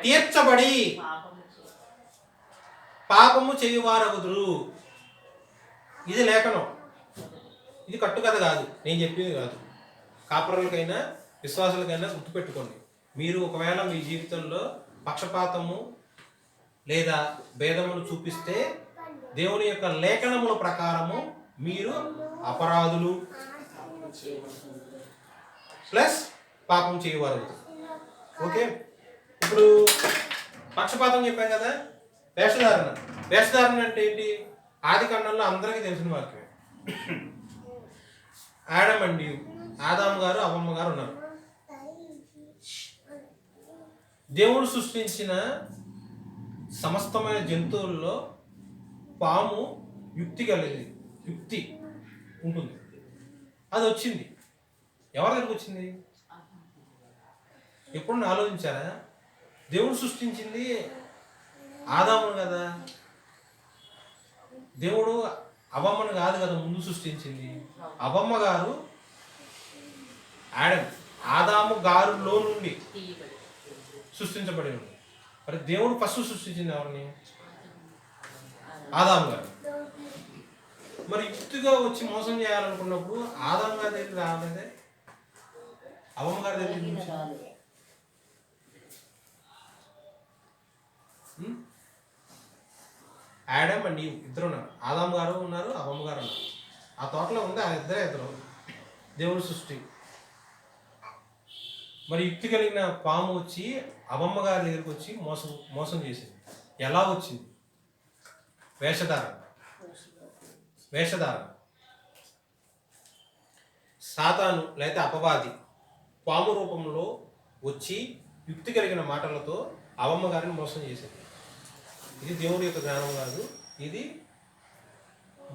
తీర్చబడి పాపము చేయువారగుదురు. ఇది లేఖనం, ఇది కట్టుకథ కాదు, నేను చెప్పేది కాదు. కాపురులకైనా విశ్వాసులకైనా గుర్తుపెట్టుకోండి. మీరు ఒకవేళ మీ జీవితంలో పక్షపాతము లేదా భేదమును చూపిస్తే దేవుని యొక్క లేఖనముల ప్రకారము మీరు అపరాధులు ప్లస్ పాపం చేయవారు. ఓకే, ఇప్పుడు పక్షపాతం చెప్పాం కదా. వేషధారణ అంటే ఏంటి? ఆది కాండంలో అందరికీ తెలిసిన వాక్యమే. ఆడమ్ అండ్ ఈవ్, ఆదాము గారు అవ్వమ్మ గారు ఉన్నారు. దేవుడు సృష్టించిన సమస్తమైన జంతువుల్లో పాము యుక్తి ఉంటుంది. అది వచ్చింది. ఎవరి దగ్గరికి వచ్చింది? ఎప్పుడు ఆలోచించారా? దేవుడు సృష్టించింది ఆదామును కదా, దేవుడు అవ్వమ్మను కాదు కదా ముందు సృష్టించింది. అవ్వమ్మ గారు ఆదాము గారులో నుండి సృష్టించబడి ఉంది. మరి దేవుడు ఫస్ట్ సృష్టించింది ఎవరిని? ఆదాము గారు. మరి యుక్తిగా వచ్చి మోసం చేయాలనుకున్నప్పుడు ఆదాము గారి దగ్గరికి రాలేదే, అవ్వమ్మ గారి దగ్గరికి ఆడమ్ అండ్ ఈవ్ ఇద్దరు ఉన్నారు. ఆదాము గారు ఉన్నారు, అవ్వమ్మ గారు ఉన్నారు. ఆ తోటలో ఉంది ఆ ఇద్దరు దేవుడి సృష్టి. మరి యుక్తి కలిగిన పాము వచ్చి అవ్వమ్మ గారి దగ్గరికి వచ్చి మోసం చేసింది. ఎలా వచ్చింది? వేషధారణ. సాతాను లేకపోతే అపవాది పాము రూపంలో వచ్చి యుక్తి కలిగిన మాటలతో అవమ్మ గారిని మోసం చేసింది. ఇది దేవుడి యొక్క జ్ఞానం కాదు, ఇది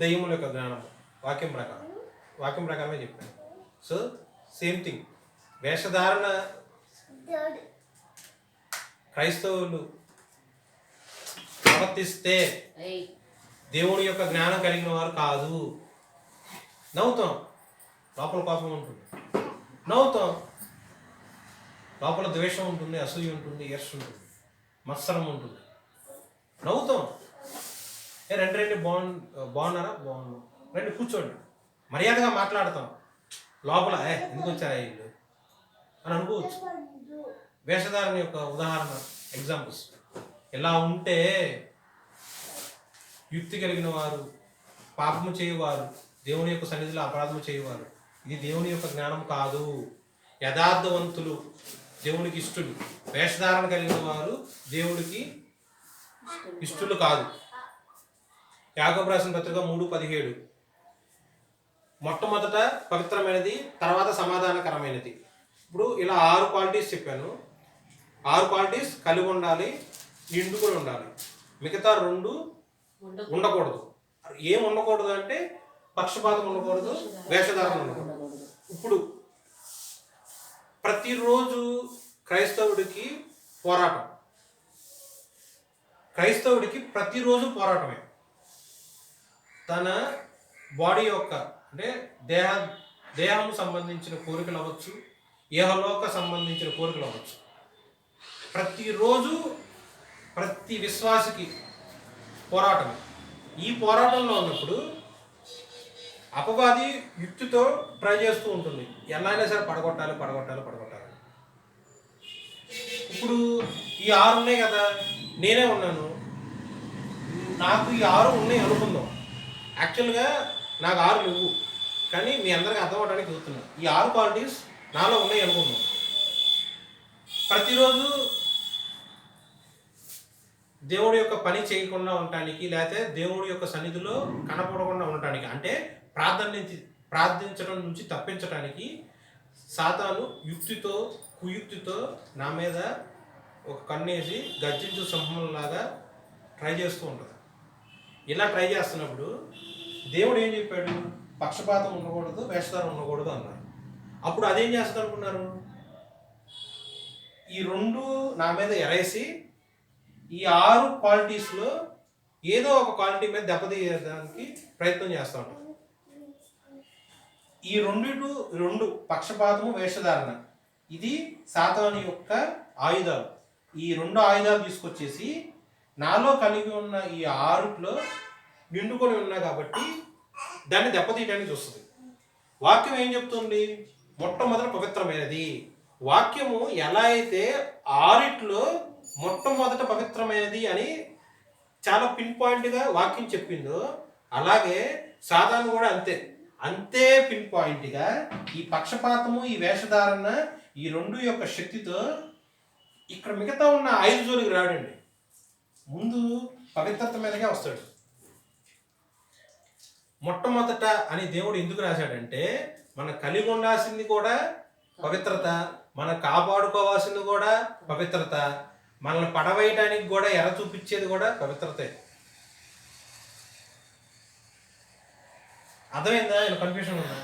దయ్యముల యొక్క జ్ఞానం. వాక్యం ప్రకారమే చెప్పాను. So same thing. వేషధారణ క్రైస్తవులు ప్రవర్తిస్తే దేవుని యొక్క జ్ఞానం కలిగిన వారు కాదు. నవ్వుతాం, లోపల కోపం ఉంటుంది. నవ్వుతాం, లోపల ద్వేషం ఉంటుంది, అసూయ ఉంటుంది, ఈర్ష్య ఉంటుంది, మత్సరం ఉంటుంది. నవ్వుతాం, రండి బాగున్నారా, బాగున్నాం, రండి కూర్చోండి, మర్యాదగా మాట్లాడతాం. లోపల ఎందుకు వచ్చారా వీళ్ళు అని అనుకోవచ్చు. వేషధారణ యొక్క ఉదాహరణ, ఎగ్జాంపుల్స్. ఇలా ఉంటే యుక్తి కలిగిన వారు, పాపము చేయవారు, దేవుని యొక్క సన్నిధిలో అపరాధము చేయవారు. ఇది దేవుని యొక్క జ్ఞానం కాదు. యథార్థవంతులు దేవునికి ఇష్టలు, వేషధారణ కలిగిన వారు దేవుడికి ఇష్టలు కాదు. యాకోబు రాసిన పత్రిక 3:17. మొట్టమొదట పవిత్రమైనది, తర్వాత సమాధానకరమైనది. ఇప్పుడు ఇలా 6 క్వాలిటీస్ చెప్పాను. 6 క్వాలిటీస్ కలిగి ఉండాలి, నిండుకొని ఉండాలి. మిగతా 2 ఉండకూడదు. ఏం ఉండకూడదు అంటే పక్షపాతం ఉండకూడదు, వేషధారణ ఉండకూడదు. ఇప్పుడు ప్రతిరోజు క్రైస్తవుడికి పోరాటం. క్రైస్తవుడికి ప్రతిరోజు పోరాటమే. తన బాడీ యొక్క అంటే దేహం సంబంధించిన కోరికలు అవ్వచ్చు, ఏహలోక సంబంధించిన కోరికలు అవ్వచ్చు. ప్రతిరోజు ప్రతి విశ్వాసికి పోరాటమే. ఈ పోరాటంలో ఉన్నప్పుడు అపవాది యుక్తితో ట్రై చేస్తూ ఉంటుంది, ఎలా అయినా సరే పడగొట్టాలి. ఇప్పుడు ఈ 6 ఉన్నాయి కదా, నేనే ఉన్నాను, నాకు ఈ 6 ఉన్నాయి అనుకుందాం. యాక్చువల్గా నాకు 6 లేవు, కానీ మీ అందరికీ అర్థం అవడానికి చూస్తున్నాను. ఈ 6 క్వాలిటీస్ నాలో ఉన్నాయి అనుకుందాం. ప్రతిరోజు దేవుడి యొక్క పని చేయకుండా ఉండటానికి, లేకపోతే దేవుడి యొక్క సన్నిధిలో కనపడకుండా ఉండటానికి, అంటే ప్రార్థించడం నుంచి తప్పించడానికి సాతాను యుక్తితో కుయుక్తితో నా మీద ఒక కన్నేసి గర్జించు సింహంలాగా ట్రై చేస్తూ ఉంటుంది. ఇలా ట్రై చేస్తున్నప్పుడు దేవుడు ఏం చెప్పాడు? పక్షపాతం ఉండకూడదు, వేషధారం ఉండకూడదు అన్నారు. అప్పుడు అదేం చేస్తుంది అనుకున్నారు? ఈ 2 నా మీద ఎరేసి ఈ 6 క్వాలిటీస్లో ఏదో ఒక క్వాలిటీ మీద దెబ్బతీయడానికి ప్రయత్నం చేస్తూ ఉంటాం. ఈ 2 పక్షపాతము, వేషధారణ, ఇది సాతాను యొక్క ఆయుధాలు. ఈ 2 ఆయుధాలు తీసుకొచ్చేసి నాలో కలిగి ఉన్న ఈ 6లో నిండుకొని ఉన్నా కాబట్టి దాన్ని దెబ్బతీయడానికి చూస్తుంది. వాక్యం ఏం చెప్తుంది? మొట్టమొదట పవిత్రమైనది. వాక్యము ఎలా అయితే 6లో మొట్టమొదట పవిత్రమైనది అని చాలా పిన్ పాయింట్గా వాక్యం చెప్పిందో, అలాగే సాతాను కూడా అంతే పిన్ పాయింట్గా ఈ పక్షపాతము, ఈ వేషధారణ, ఈ 2 యొక్క శక్తితో ఇక్కడ మిగతా ఉన్న 5 జోలికి రాడండి. ముందు పవిత్రత మీదకే వస్తాడు. మొట్టమొదట అని దేవుడు ఎందుకు రాశాడంటే, మనం కలిగి ఉండాల్సింది కూడా పవిత్రత, మనం కాపాడుకోవాల్సింది కూడా పవిత్రత, మనల్ని పడవేయటానికి కూడా ఎర చూపించేది కూడా పవిత్రతే. అర్థమైందా? ఇలా కన్ఫ్యూషన్ ఉందా?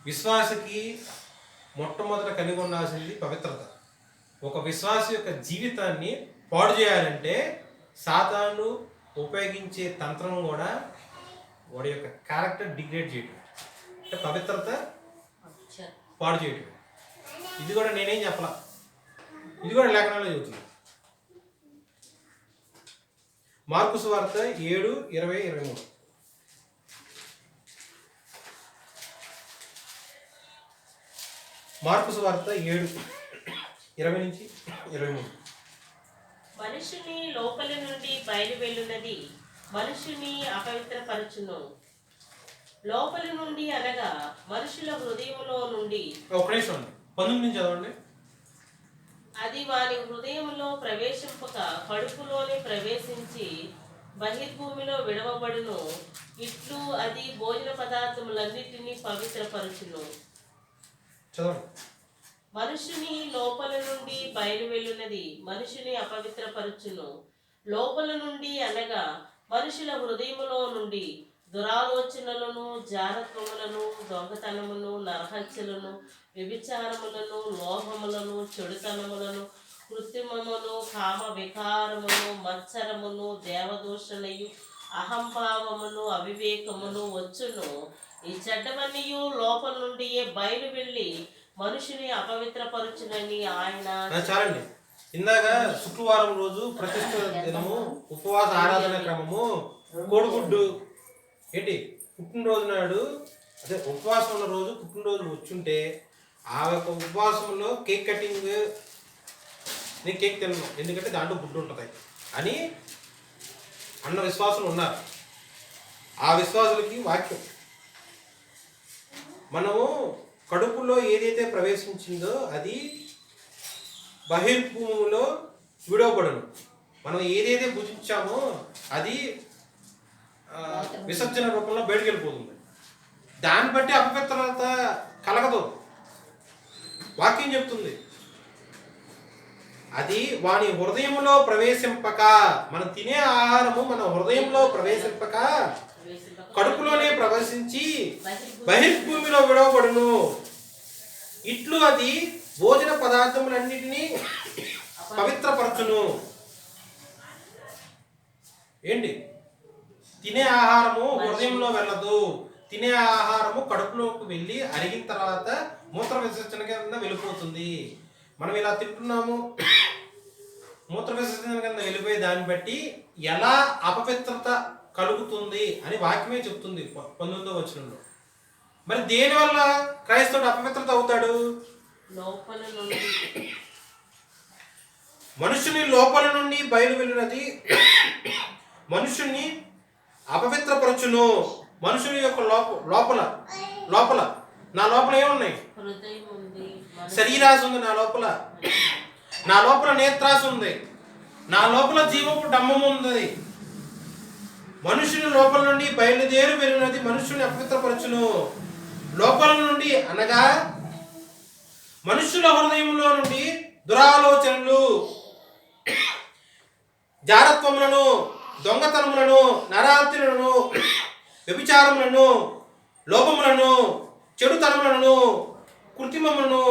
విశ్వాసకి మొట్టమొదట కలిగి ఉండాల్సింది పవిత్రత. ఒక విశ్వాస యొక్క జీవితాన్ని పాడు చేయాలంటే సాతాను ఉపయోగించే తంత్రం కూడా వాడి యొక్క క్యారెక్టర్ డిగ్రేడ్ చేయటం, అంటే పవిత్రత పాడు చేయటం. ఇది కూడా నేనేం చెప్పలా, ఇది కూడా లేఖనాల్లో చెబుతున్నా. మార్కు సువార్త 7:20-23. మార్కు సువార్త 7:20-23. మనుషుని లోపలి నుండి బయలు వెళ్ళున్నది మనుషుని అపవిత్రపరచును. లోపలి నుండి అనగా మనుషుల హృదయములో నుండి. ఒక నిమిషం అండి, 19 నుంచి చదవండి. అది వాని హృదయంలో ప్రవేశింపక కడుపులోనే ప్రవేశించి బహిర్భూమిలో విడవబడును. ఇట్లు అది భోజన పదార్థములన్నిటినీ పవిత్రపరచును. చదవండి. మనుషుని లోపల నుండి బయలు వెళ్ళున్నది మనుషుని అపవిత్రపరచును. లోపల నుండి అనగా మనుషుల హృదయములో నుండి దురాలోచనలను, జారత్వములను, దొంగతనమును, నరహత్యలను, వ్యభిచారములను, లోభములను, చెడుతనములను, కృత్రిమమును, కామ వికారమును, మత్సరమును, దేవదూషణయు, అహంభావమును, అవివేకమును వచ్చును. ఈ చెడ్డవన్నీయు లోపల నుండియే బయలు వెళ్ళి మనుషుని అపవిత్రపరచునని ఆయన. చాలండి. ఇందాక శుక్రవారం రోజు ప్రతిష్ట దినము, ఉపవాస ఆరాధన క్రమము, కోడిగుడ్డు ఏంటి పుట్టినరోజు నాడు, అదే ఉపవాసం ఉన్న రోజు పుట్టినరోజు వచ్చుంటే ఆ యొక్క ఉపవాసంలో కేక్ కటింగ్, నేను కేక్ తిన్నాను ఎందుకంటే దాంట్లో గుడ్డు ఉంటుంది అని అన్న విశ్వాసులు ఉన్నారు. ఆ విశ్వాసులకి వాక్యం, మనము కడుపులో ఏదైతే ప్రవేశించిందో అది బహిర్భూమిలో విడవబడను. మనం ఏదైతే భుజించామో అది విసర్జన రూపంలో బయటకు వెళ్ళిపోతుంది. దాన్ని బట్టి అపవిత్రత కలగదు. వాక్యం చెప్తుంది అది వాని హృదయంలో ప్రవేశింపక, మనం తినే ఆహారము మన హృదయంలో ప్రవేశింపక కడుపులోనే ప్రవేశించి బహిర్భూమిలో విడవబడును. ఇట్లు అది భోజన పదార్థములన్నిటినీ పవిత్రపరచును. ఏంటి? తినే ఆహారము హృదయంలో వెళ్ళదు. తినే ఆహారము కడుపులోకి వెళ్ళి అరిగిన తర్వాత మూత్ర విసర్జన కింద వెళ్ళిపోతుంది. మనం ఇలా తింటున్నాము, మూత్ర విసర్జన కింద వెళ్ళిపోయే దాన్ని బట్టి ఎలా అపవిత్రత కలుగుతుంది అని వాక్యమే చెప్తుంది 19వ వచనంలో. మరి దేనివల్ల క్రైస్తవుడు అపవిత్రత అవుతాడు? లోపల నుండి. మనుషుని లోపల నుండి బయలు వెళ్ళినది మనుషుని అపవిత్రపరచును. మనుషుని యొక్క లోపల లోపల నా లోపల ఏమున్నాయి? శరీరాశ ఉంది నా లోపల, నా లోపల నేత్రాశ ఉంది, నా లోపల జీవపు డమ్మము ఉంది. మనుషుని లోపల నుండి బయలుదేరి వెళ్ళినది మనుషుని అపవిత్రపరచును. లోపల నుండి అనగా మనుషుల హృదయంలో నుండి దురాలోచనలు, జారత్వములను, దొంగతనములను, నరహత్యలను, వ్యభిచారములను, లోపములను, చెడుతనములను, కృత్రిమములను,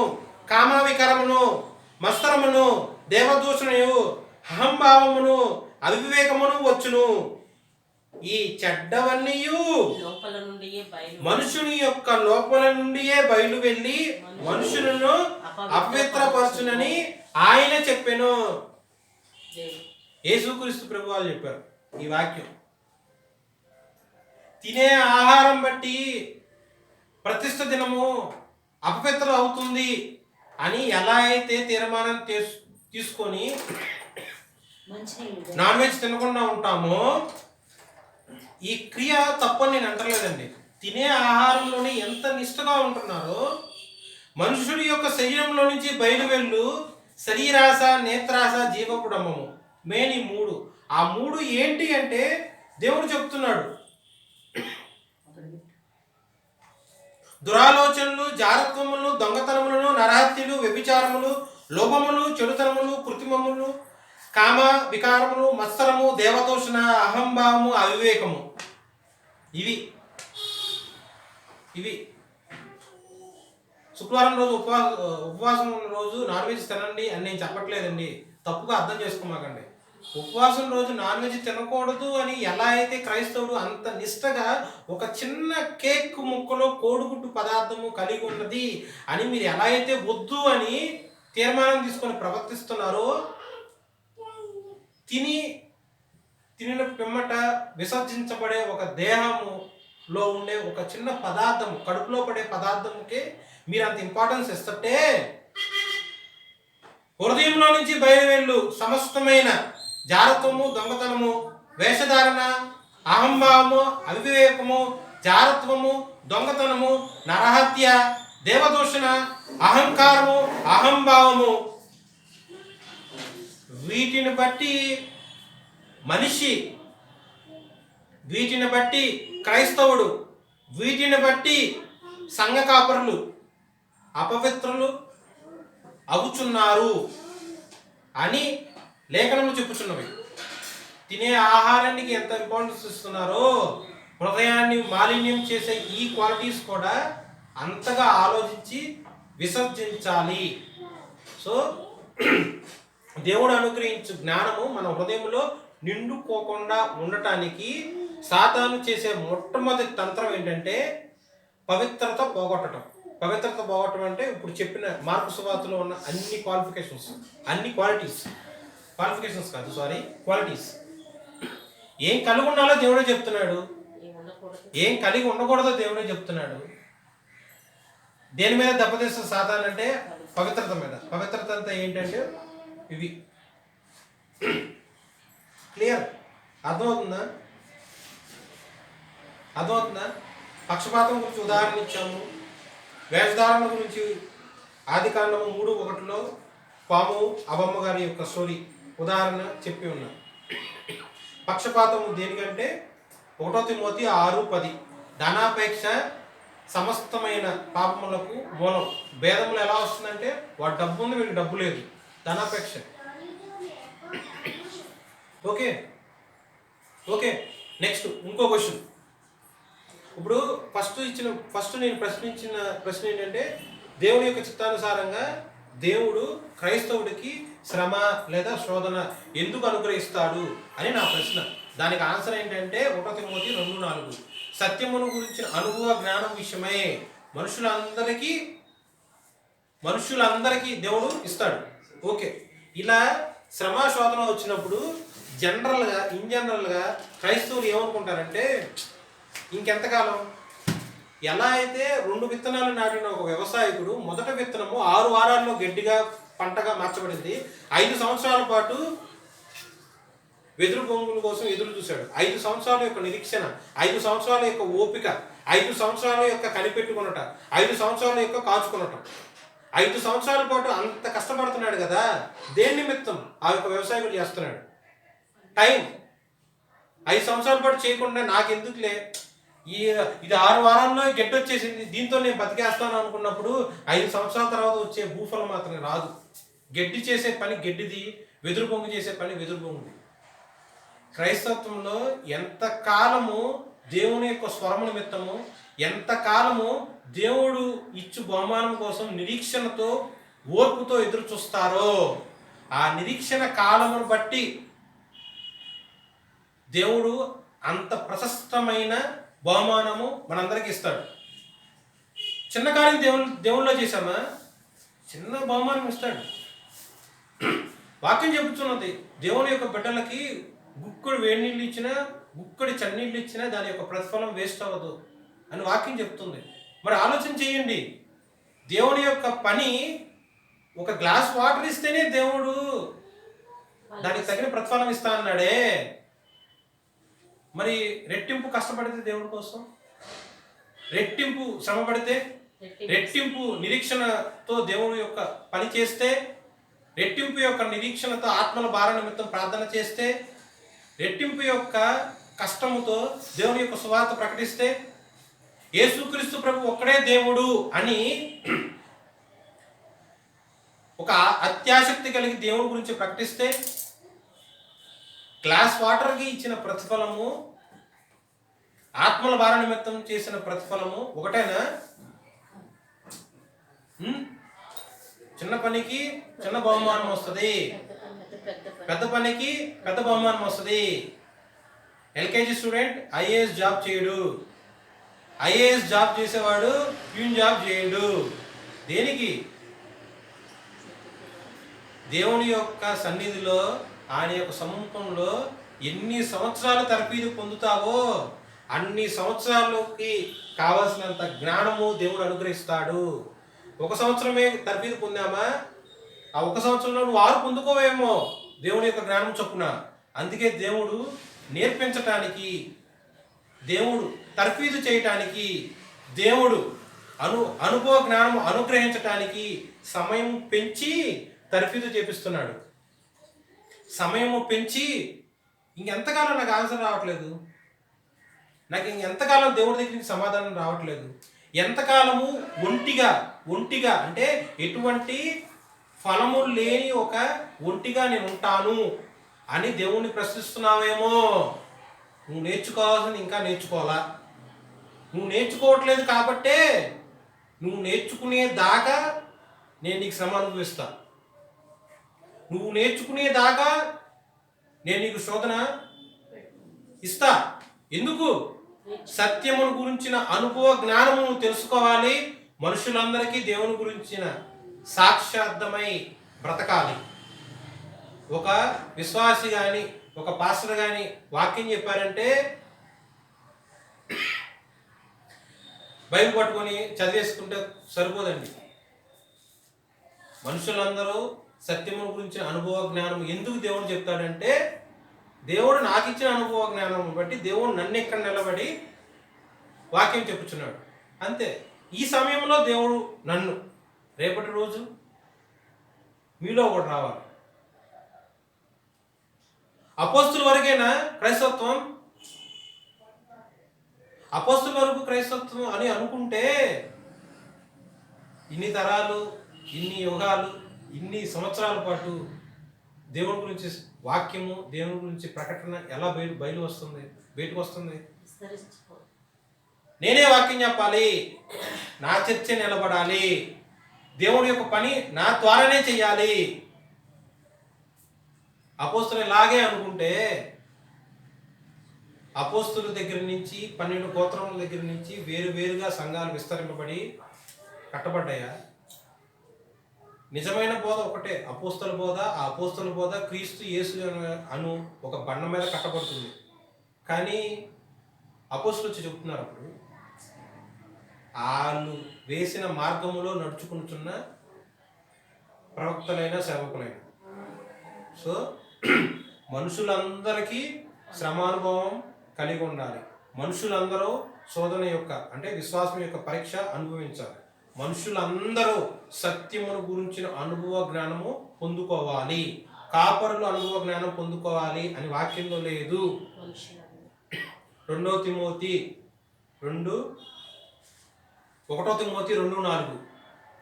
కామవికారమును, మత్సరమును, దేవదూషణయు, అహంభావమును, అవివేకమును వచ్చును. ఈ చెడ్డవన్నీయు మనుషుని యొక్క లోపల నుండియే బయలు వెళ్ళి మనుషులను అపవిత్రపరచునని ఆయన చెప్పాను. యేసుక్రీస్తు ప్రభు వాళ్ళు చెప్పారు ఈ వాక్యం. తినే ఆహారం బట్టి ప్రతిష్ఠ దినము అపవిత్రం అవుతుంది అని ఎలా అయితే తీర్మానం తీసుకొని నాన్ వెజ్ తినకుండా ఉంటామో, ఈ క్రియ తప్పని నేను అంటలేదండి. తినే ఆహారంలోనే ఎంత నిష్ఠగా ఉంటున్నారో మనుషుడి యొక్క శరీరంలో నుంచి బయలువెళ్ళు శరీరాశ, నేత్రాశ, జీవపుడమము, మెయిన్ ఈ మూడు. ఆ మూడు ఏంటి అంటే దేవుడు చెప్తున్నాడు, దురాలోచనలు, జారత్వములు, దొంగతనములను, నరహత్యలు, వ్యభిచారములు, లోభములు, చెడుతనములు, కృత్రిమములు, కామ వికారములు, మత్సరము, దేవదూషణ, అహంభావము, అవివేకము. ఇవి శుక్రవారం రోజు ఉపవాసం ఉన్న రోజు నాన్ వెజ్ తినండి అని నేను చెప్పట్లేదండి, తప్పుగా అర్థం చేసుకోమాకండి. ఉపవాసం రోజు నాన్ వెజ్ తినకూడదు అని ఎలా అయితే క్రైస్తవుడు అంత నిష్టగా ఒక చిన్న కేక్ ముక్కలో కోడిగుడ్డు పదార్థము కలిగి ఉన్నది అని మీరు ఎలా అయితే వద్దు అని తీర్మానం తీసుకొని ప్రవర్తిస్తున్నారో, తినిన పిమ్మట విసర్జించబడే ఒక దేహములో ఉండే ఒక చిన్న పదార్థము, కడుపులో పడే పదార్థముకి మీరు అంత ఇంపార్టెన్స్ ఇస్తుంటే, హృదయంలో నుంచి బయలువెళ్ళు సమస్తమైన జారత్వము, దొంగతనము, వేషధారణ, అహంభావము, అవివేకము, జారత్వము, దొంగతనము, నరహత్య, దేవదూషణ, అహంకారము, అహంభావము, వీటిని బట్టి మనిషి, వీటిని బట్టి క్రైస్తవుడు, వీటిని బట్టి సంఘ కాపరులు అపవిత్రులు, అగుచున్నారు అని లేఖనములు చెప్పుచున్నవి. తినే ఆహారానికి ఎంత ఇంపార్టెన్స్ ఇస్తున్నారో హృదయాన్ని మాలిన్యం చేసే ఈ క్వాలిటీస్ కూడా అంతగా ఆలోచించి విసర్జించాలి. సో దేవుడు అనుగ్రహించు జ్ఞానము మన హృదయంలో నిండుకోకుండా ఉండటానికి సాతాను చేసే మొట్టమొదటి తంత్రం ఏంటంటే పవిత్రత పోగొట్టడం. పవిత్రత పోగొట్టడం అంటే ఇప్పుడు చెప్పిన మార్కు సువార్తలో ఉన్న అన్ని క్వాలిటీస్ ఏం కలిగి ఉండాలో దేవుడే చెప్తున్నాడు, ఏం కలిగి ఉండకూడదో దేవుడే చెప్తున్నాడు. దేని మీద దెబ్బతీస్తుంది సాతాను అంటే పవిత్రత మీద. పవిత్రత అంతా ఏంటంటే ఇవి. క్లియర్? అర్థమవుతుందా? పక్షపాతం గురించి ఉదాహరణ ఇచ్చాము. వేషధారణ గురించి ఆదికాండము 3:1 పాము అబమ్మ గారి యొక్క స్టోరీ ఉదాహరణ చెప్పి ఉన్నాం. పక్షపాతము దేనికంటే 1 తిమోతి 6:10 ధనాపేక్ష సమస్తమైన పాపములకు మూలం. భేదములు ఎలా వస్తుందంటే వాడు డబ్బు ఉంది, వీడికి డబ్బు లేదు. ధనాపేక్ష. ఓకే నెక్స్ట్ ఇంకో క్వశ్చన్. ఇప్పుడు ఫస్ట్ నేను ప్రశ్నించిన ప్రశ్న ఏంటంటే దేవుని యొక్క చిత్తానుసారంగా దేవుడు క్రైస్తవుడికి శ్రమ లేదా శోధన ఎందుకు అనుగ్రహిస్తాడు అని నా ప్రశ్న. దానికి ఆన్సర్ ఏంటంటే 1 తిమోతి 2:4 సత్యమును గురించిన అనుభవ జ్ఞానం విషయమై మనుషులందరికీ దేవుడు ఇస్తాడు. ఓకే, ఇలా శ్రమ శోధన వచ్చినప్పుడు ఇన్ జనరల్గా క్రైస్తవులు ఏమనుకుంటారంటే ఇంకెంతకాలం, ఎలా అయితే 2 విత్తనాలు నాటిన ఒక వ్యవసాయకుడు మొదటి విత్తనము 6 వారాల్లో గడ్డిగా పంటగా మార్చబడింది. 5 సంవత్సరాల పాటు వెదురు బొంగుల కోసం ఎదురు చూశాడు. 5 సంవత్సరాల యొక్క నిరీక్షణ, 5 సంవత్సరాల యొక్క ఓపిక, 5 సంవత్సరాల యొక్క కనిపెట్టుకునట, 5 సంవత్సరాల యొక్క కాచుకునటం, 5 సంవత్సరాల పాటు అంత కష్టపడుతున్నాడు కదా. దేని నిమిత్తం ఆ యొక్క వ్యవసాయకుడు చేస్తున్నాడు? టైం. 5 సంవత్సరాల పాటు చేయకుండా నాకెందుకులే, ఇది 6 వారాల్లో గడ్డి వచ్చేసింది, దీంతో నేను బతికేస్తాను అనుకున్నప్పుడు 5 సంవత్సరాల తర్వాత వచ్చే భూఫలం మాత్రమే రాదు. గడ్డి చేసే పని గడ్డిది, వెదురు బొంగు చేసే పని వెదురు బొంగుది. క్రైస్తవంలో ఎంతకాలము దేవుని యొక్క స్వరము నిమిత్తము, ఎంతకాలము దేవుడు ఇచ్చు బహుమానం కోసం నిరీక్షణతో ఓర్పుతో ఎదురు చూస్తారో ఆ నిరీక్షణ కాలమును బట్టి దేవుడు అంత ప్రశస్తమైన బహుమానము మనందరికీ ఇస్తాడు. చిన్న కార్యం దేవుళ్ళలో చేశామా, చిన్న బహుమానం ఇస్తాడు. వాక్యం చెబుతున్నది, దేవుని యొక్క బిడ్డలకి గుక్కడి వేడి నీళ్ళు ఇచ్చినా, గుక్కడి చన్నీళ్ళు ఇచ్చినా దాని యొక్క ప్రతిఫలం వేస్ట్ అవ్వదు అని వాక్యం చెప్తుంది. మరి ఆలోచన చేయండి, దేవుని యొక్క పని ఒక గ్లాస్ వాటర్ ఇస్తేనే దేవుడు దానికి తగిన ప్రతిఫలం ఇస్తా అన్నాడే. మరి రెట్టింపు కష్టపడితే దేవుడి కోసం, రెట్టింపు శ్రమ పడితే, రెట్టింపు నిరీక్షణతో దేవుడి యొక్క పని చేస్తే, రెట్టింపు యొక్క నిరీక్షణతో ఆత్మల భార నిమిత్తం ప్రార్థన చేస్తే, రెట్టింపు యొక్క కష్టముతో దేవుని యొక్క సువార్త ప్రకటిస్తే, యేసుక్రీస్తు ప్రభు ఒక్కడే దేవుడు అని ఒక అత్యాసక్తి కలిగి దేవుడి గురించి ప్రకటిస్తే, గ్లాస్ వాటర్కి ఇచ్చిన ప్రతిఫలము, ఆత్మల భార నిమిత్తం చేసిన ప్రతిఫలము ఒకటేనా? చిన్న పనికి చిన్న బహుమానం వస్తుంది, పెద్ద పనికి పెద్ద బహుమానం వస్తుంది. ఎల్కేజీ స్టూడెంట్ ఐఏఎస్ జాబ్ చేయడు, ఐఏఎస్ జాబ్ చేసేవాడు ప్యూన్ జాబ్ చేయడు. దేనికి? దేవుని యొక్క సన్నిధిలో, ఆయన యొక్క సముఖంలో ఎన్ని సంవత్సరాలు తరఫీదు పొందుతావో అన్ని సంవత్సరాలకి కావాల్సినంత జ్ఞానము దేవుడు అనుగ్రహిస్తాడు. 1 సంవత్సరమే తరఫీదు పొందామా, ఆ 1 సంవత్సరంలో నువ్వు 6 పొందుకోవేమో దేవుని యొక్క జ్ఞానం చొప్పున. అందుకే దేవుడు నేర్పించటానికి, దేవుడు తర్ఫీదు చేయటానికి, దేవుడు అనుభవ జ్ఞానం అనుగ్రహించటానికి సమయం పెంచి తర్ఫీదు చేపిస్తున్నాడు. సమయము పెంచి ఇంకెంతకాలం నాకు ఆన్సర్ రావట్లేదు, నాకు ఇంకెంతకాలం దేవుడి దగ్గరికి సమాధానం రావట్లేదు, ఎంతకాలము ఒంటిగా అంటే ఎటువంటి ఫలము లేని ఒక ఒంటిగా నేను ఉంటాను అని దేవుణ్ణి ప్రశ్నిస్తున్నావేమో. నువ్వు నేర్చుకోవాల్సింది ఇంకా నేర్చుకోవాలా. నువ్వు నేర్చుకోవట్లేదు కాబట్టే నువ్వు నేర్చుకునేదాకా నేను నీకు శ్రమ అనుభవిస్తా. నువ్వు నేర్చుకునేదాకా నేను నీకు శోధన ఇస్తా. ఎందుకు? సత్యమును గురించిన అనుభవ జ్ఞానము నువ్వు తెలుసుకోవాలి. మనుషులందరికీ దేవుని గురించిన సాక్షార్థమై బ్రతకాలి. ఒక విశ్వాసి కానీ ఒక పాస్టర్ కానీ వాక్యం చెప్పారంటే బైబిల్ పట్టుకొని చదివేసుకుంటే సరిపోదండి. మనుషులందరూ సత్యమును గురించిన అనుభవ జ్ఞానం ఎందుకు దేవుడు చెప్తాడంటే, దేవుడు నాకు ఇచ్చిన అనుభవ జ్ఞానం బట్టి దేవుడు నన్ను ఎక్కడ నిలబడి వాక్యం చెప్పుచున్నాడు అంతే. ఈ సమయంలో దేవుడు నన్ను, రేపటి రోజు మీలో ఒకటి రావాలి. అపోస్తుల వరకేనా క్రైస్తత్వం? అపోస్తుల వరకు క్రైస్తత్వం అని అనుకుంటే ఇన్ని తరాలు, ఇన్ని యుగాలు, ఇన్ని సంవత్సరాల పాటు దేవుని గురించి వాక్యము, దేవుని గురించి ప్రకటన ఎలా బయటకు వస్తుంది? నేనే వాక్యం చెప్పాలి, నా చర్చ నిలబడాలి, దేవుడి యొక్క పని నా ద్వారానే చెయ్యాలి. అపోస్తులు ఇలాగే అనుకుంటే అపోస్తుల దగ్గర నుంచి 12 గోత్రముల దగ్గర నుంచి వేరుగా సంఘాలు విస్తరింపబడి కట్టబడ్డాయా? నిజమైన బోధ ఒకటే, అపోస్తల బోధ. ఆ అపోస్తల బోధ క్రీస్తు యేసు అను ఒక బండ మీద కట్టబడుతుంది. కానీ అపోస్తులు వచ్చి చెప్తున్నారు, అప్పుడు వాళ్ళు వేసిన మార్గములో నడుచుకుంటున్న ప్రవక్తలైన సేవకులైన. సో మనుషులందరికీ శ్రమానుభవం కలిగి ఉండాలి. మనుషులందరూ శోధన యొక్క అంటే విశ్వాసం యొక్క పరీక్ష అనుభవించాలి. మనుషులందరూ సత్యమును గురించిన అనుభవ జ్ఞానము పొందుకోవాలి. కాపరులు అనుభవ జ్ఞానం పొందుకోవాలి అని వాక్యంలో లేదు. 1 తిమోతి 2:4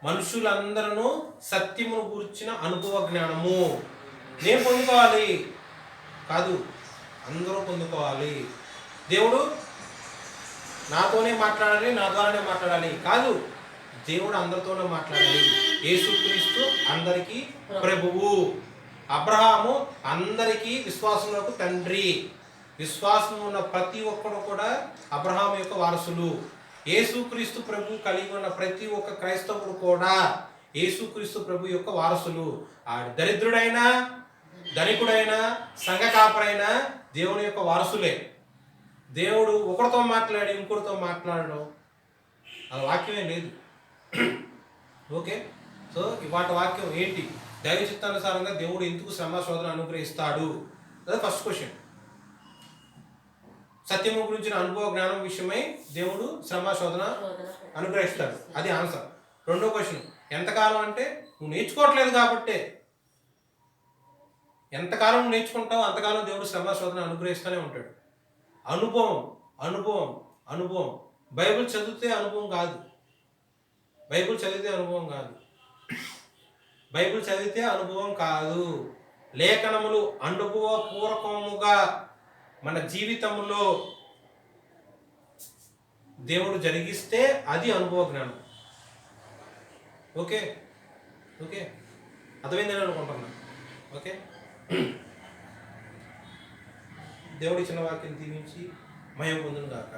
మనుషులందరూ సత్యమును గురించిన అనుభవ జ్ఞానము నేను పొందుకోవాలి కాదు, అందరూ పొందుకోవాలి. దేవుడు నాతోనే మాట్లాడాలి, నా ద్వారానే మాట్లాడాలి కాదు, దేవుడు అందరితోనే మాట్లాడాలి. యేసుక్రీస్తు అందరికీ ప్రభువు. అబ్రహాము అందరికీ విశ్వాసములకు తండ్రి. విశ్వాసం ఉన్న ప్రతి ఒక్కడు కూడా అబ్రహాము యొక్క వారసులు. యేసుక్రీస్తు ప్రభు కలిగి ఉన్న ప్రతి ఒక్క క్రైస్తవుడు కూడా యేసుక్రీస్తు ప్రభు యొక్క వారసులు. ఆ దరిద్రుడైనా ధనికుడైనా సంఘ కాపరైనా దేవుని యొక్క వారసులే. దేవుడు ఒకరితో మాట్లాడి ఇంకొకరితో మాట్లాడడం అది వాక్యమే లేదు. ఓకే, సో ఇవాటి వాక్యం ఏంటి? దైవ చిత్తానుసారంగా దేవుడు ఎందుకు శ్రమ శోధన అనుగ్రహిస్తాడు? అదే ఫస్ట్ క్వశ్చన్. సత్యము గురించిన అనుభవ జ్ఞానం విషయమై దేవుడు శ్రమ శోధన అనుగ్రహిస్తాడు, అది ఆన్సర్. రెండో క్వశ్చన్, ఎంతకాలం అంటే నువ్వు నేర్చుకోవట్లేదు కాబట్టే. ఎంతకాలం నేర్చుకుంటావు అంతకాలం దేవుడు శ్రమ శోధన అనుగ్రహిస్తూనే ఉంటాడు. అనుభవం అనుభవం అనుభవం. బైబిల్ చదివితే అనుభవం కాదు. బైబిల్ చదివితే అనుభవం కాదు. బైబిల్ చదివితే అనుభవం కాదు. లేఖనములు అనుభవపూర్వకముగా మన జీవితంలో దేవుడు జరిగిస్తే అది అనుభవ జ్ఞానం. ఓకే ఓకే, అర్థమైందని అనుకుంటున్నా. ఓకే, దేవుడి చిన్న వాక్యం దీవించి మహిమ పొందును గాక.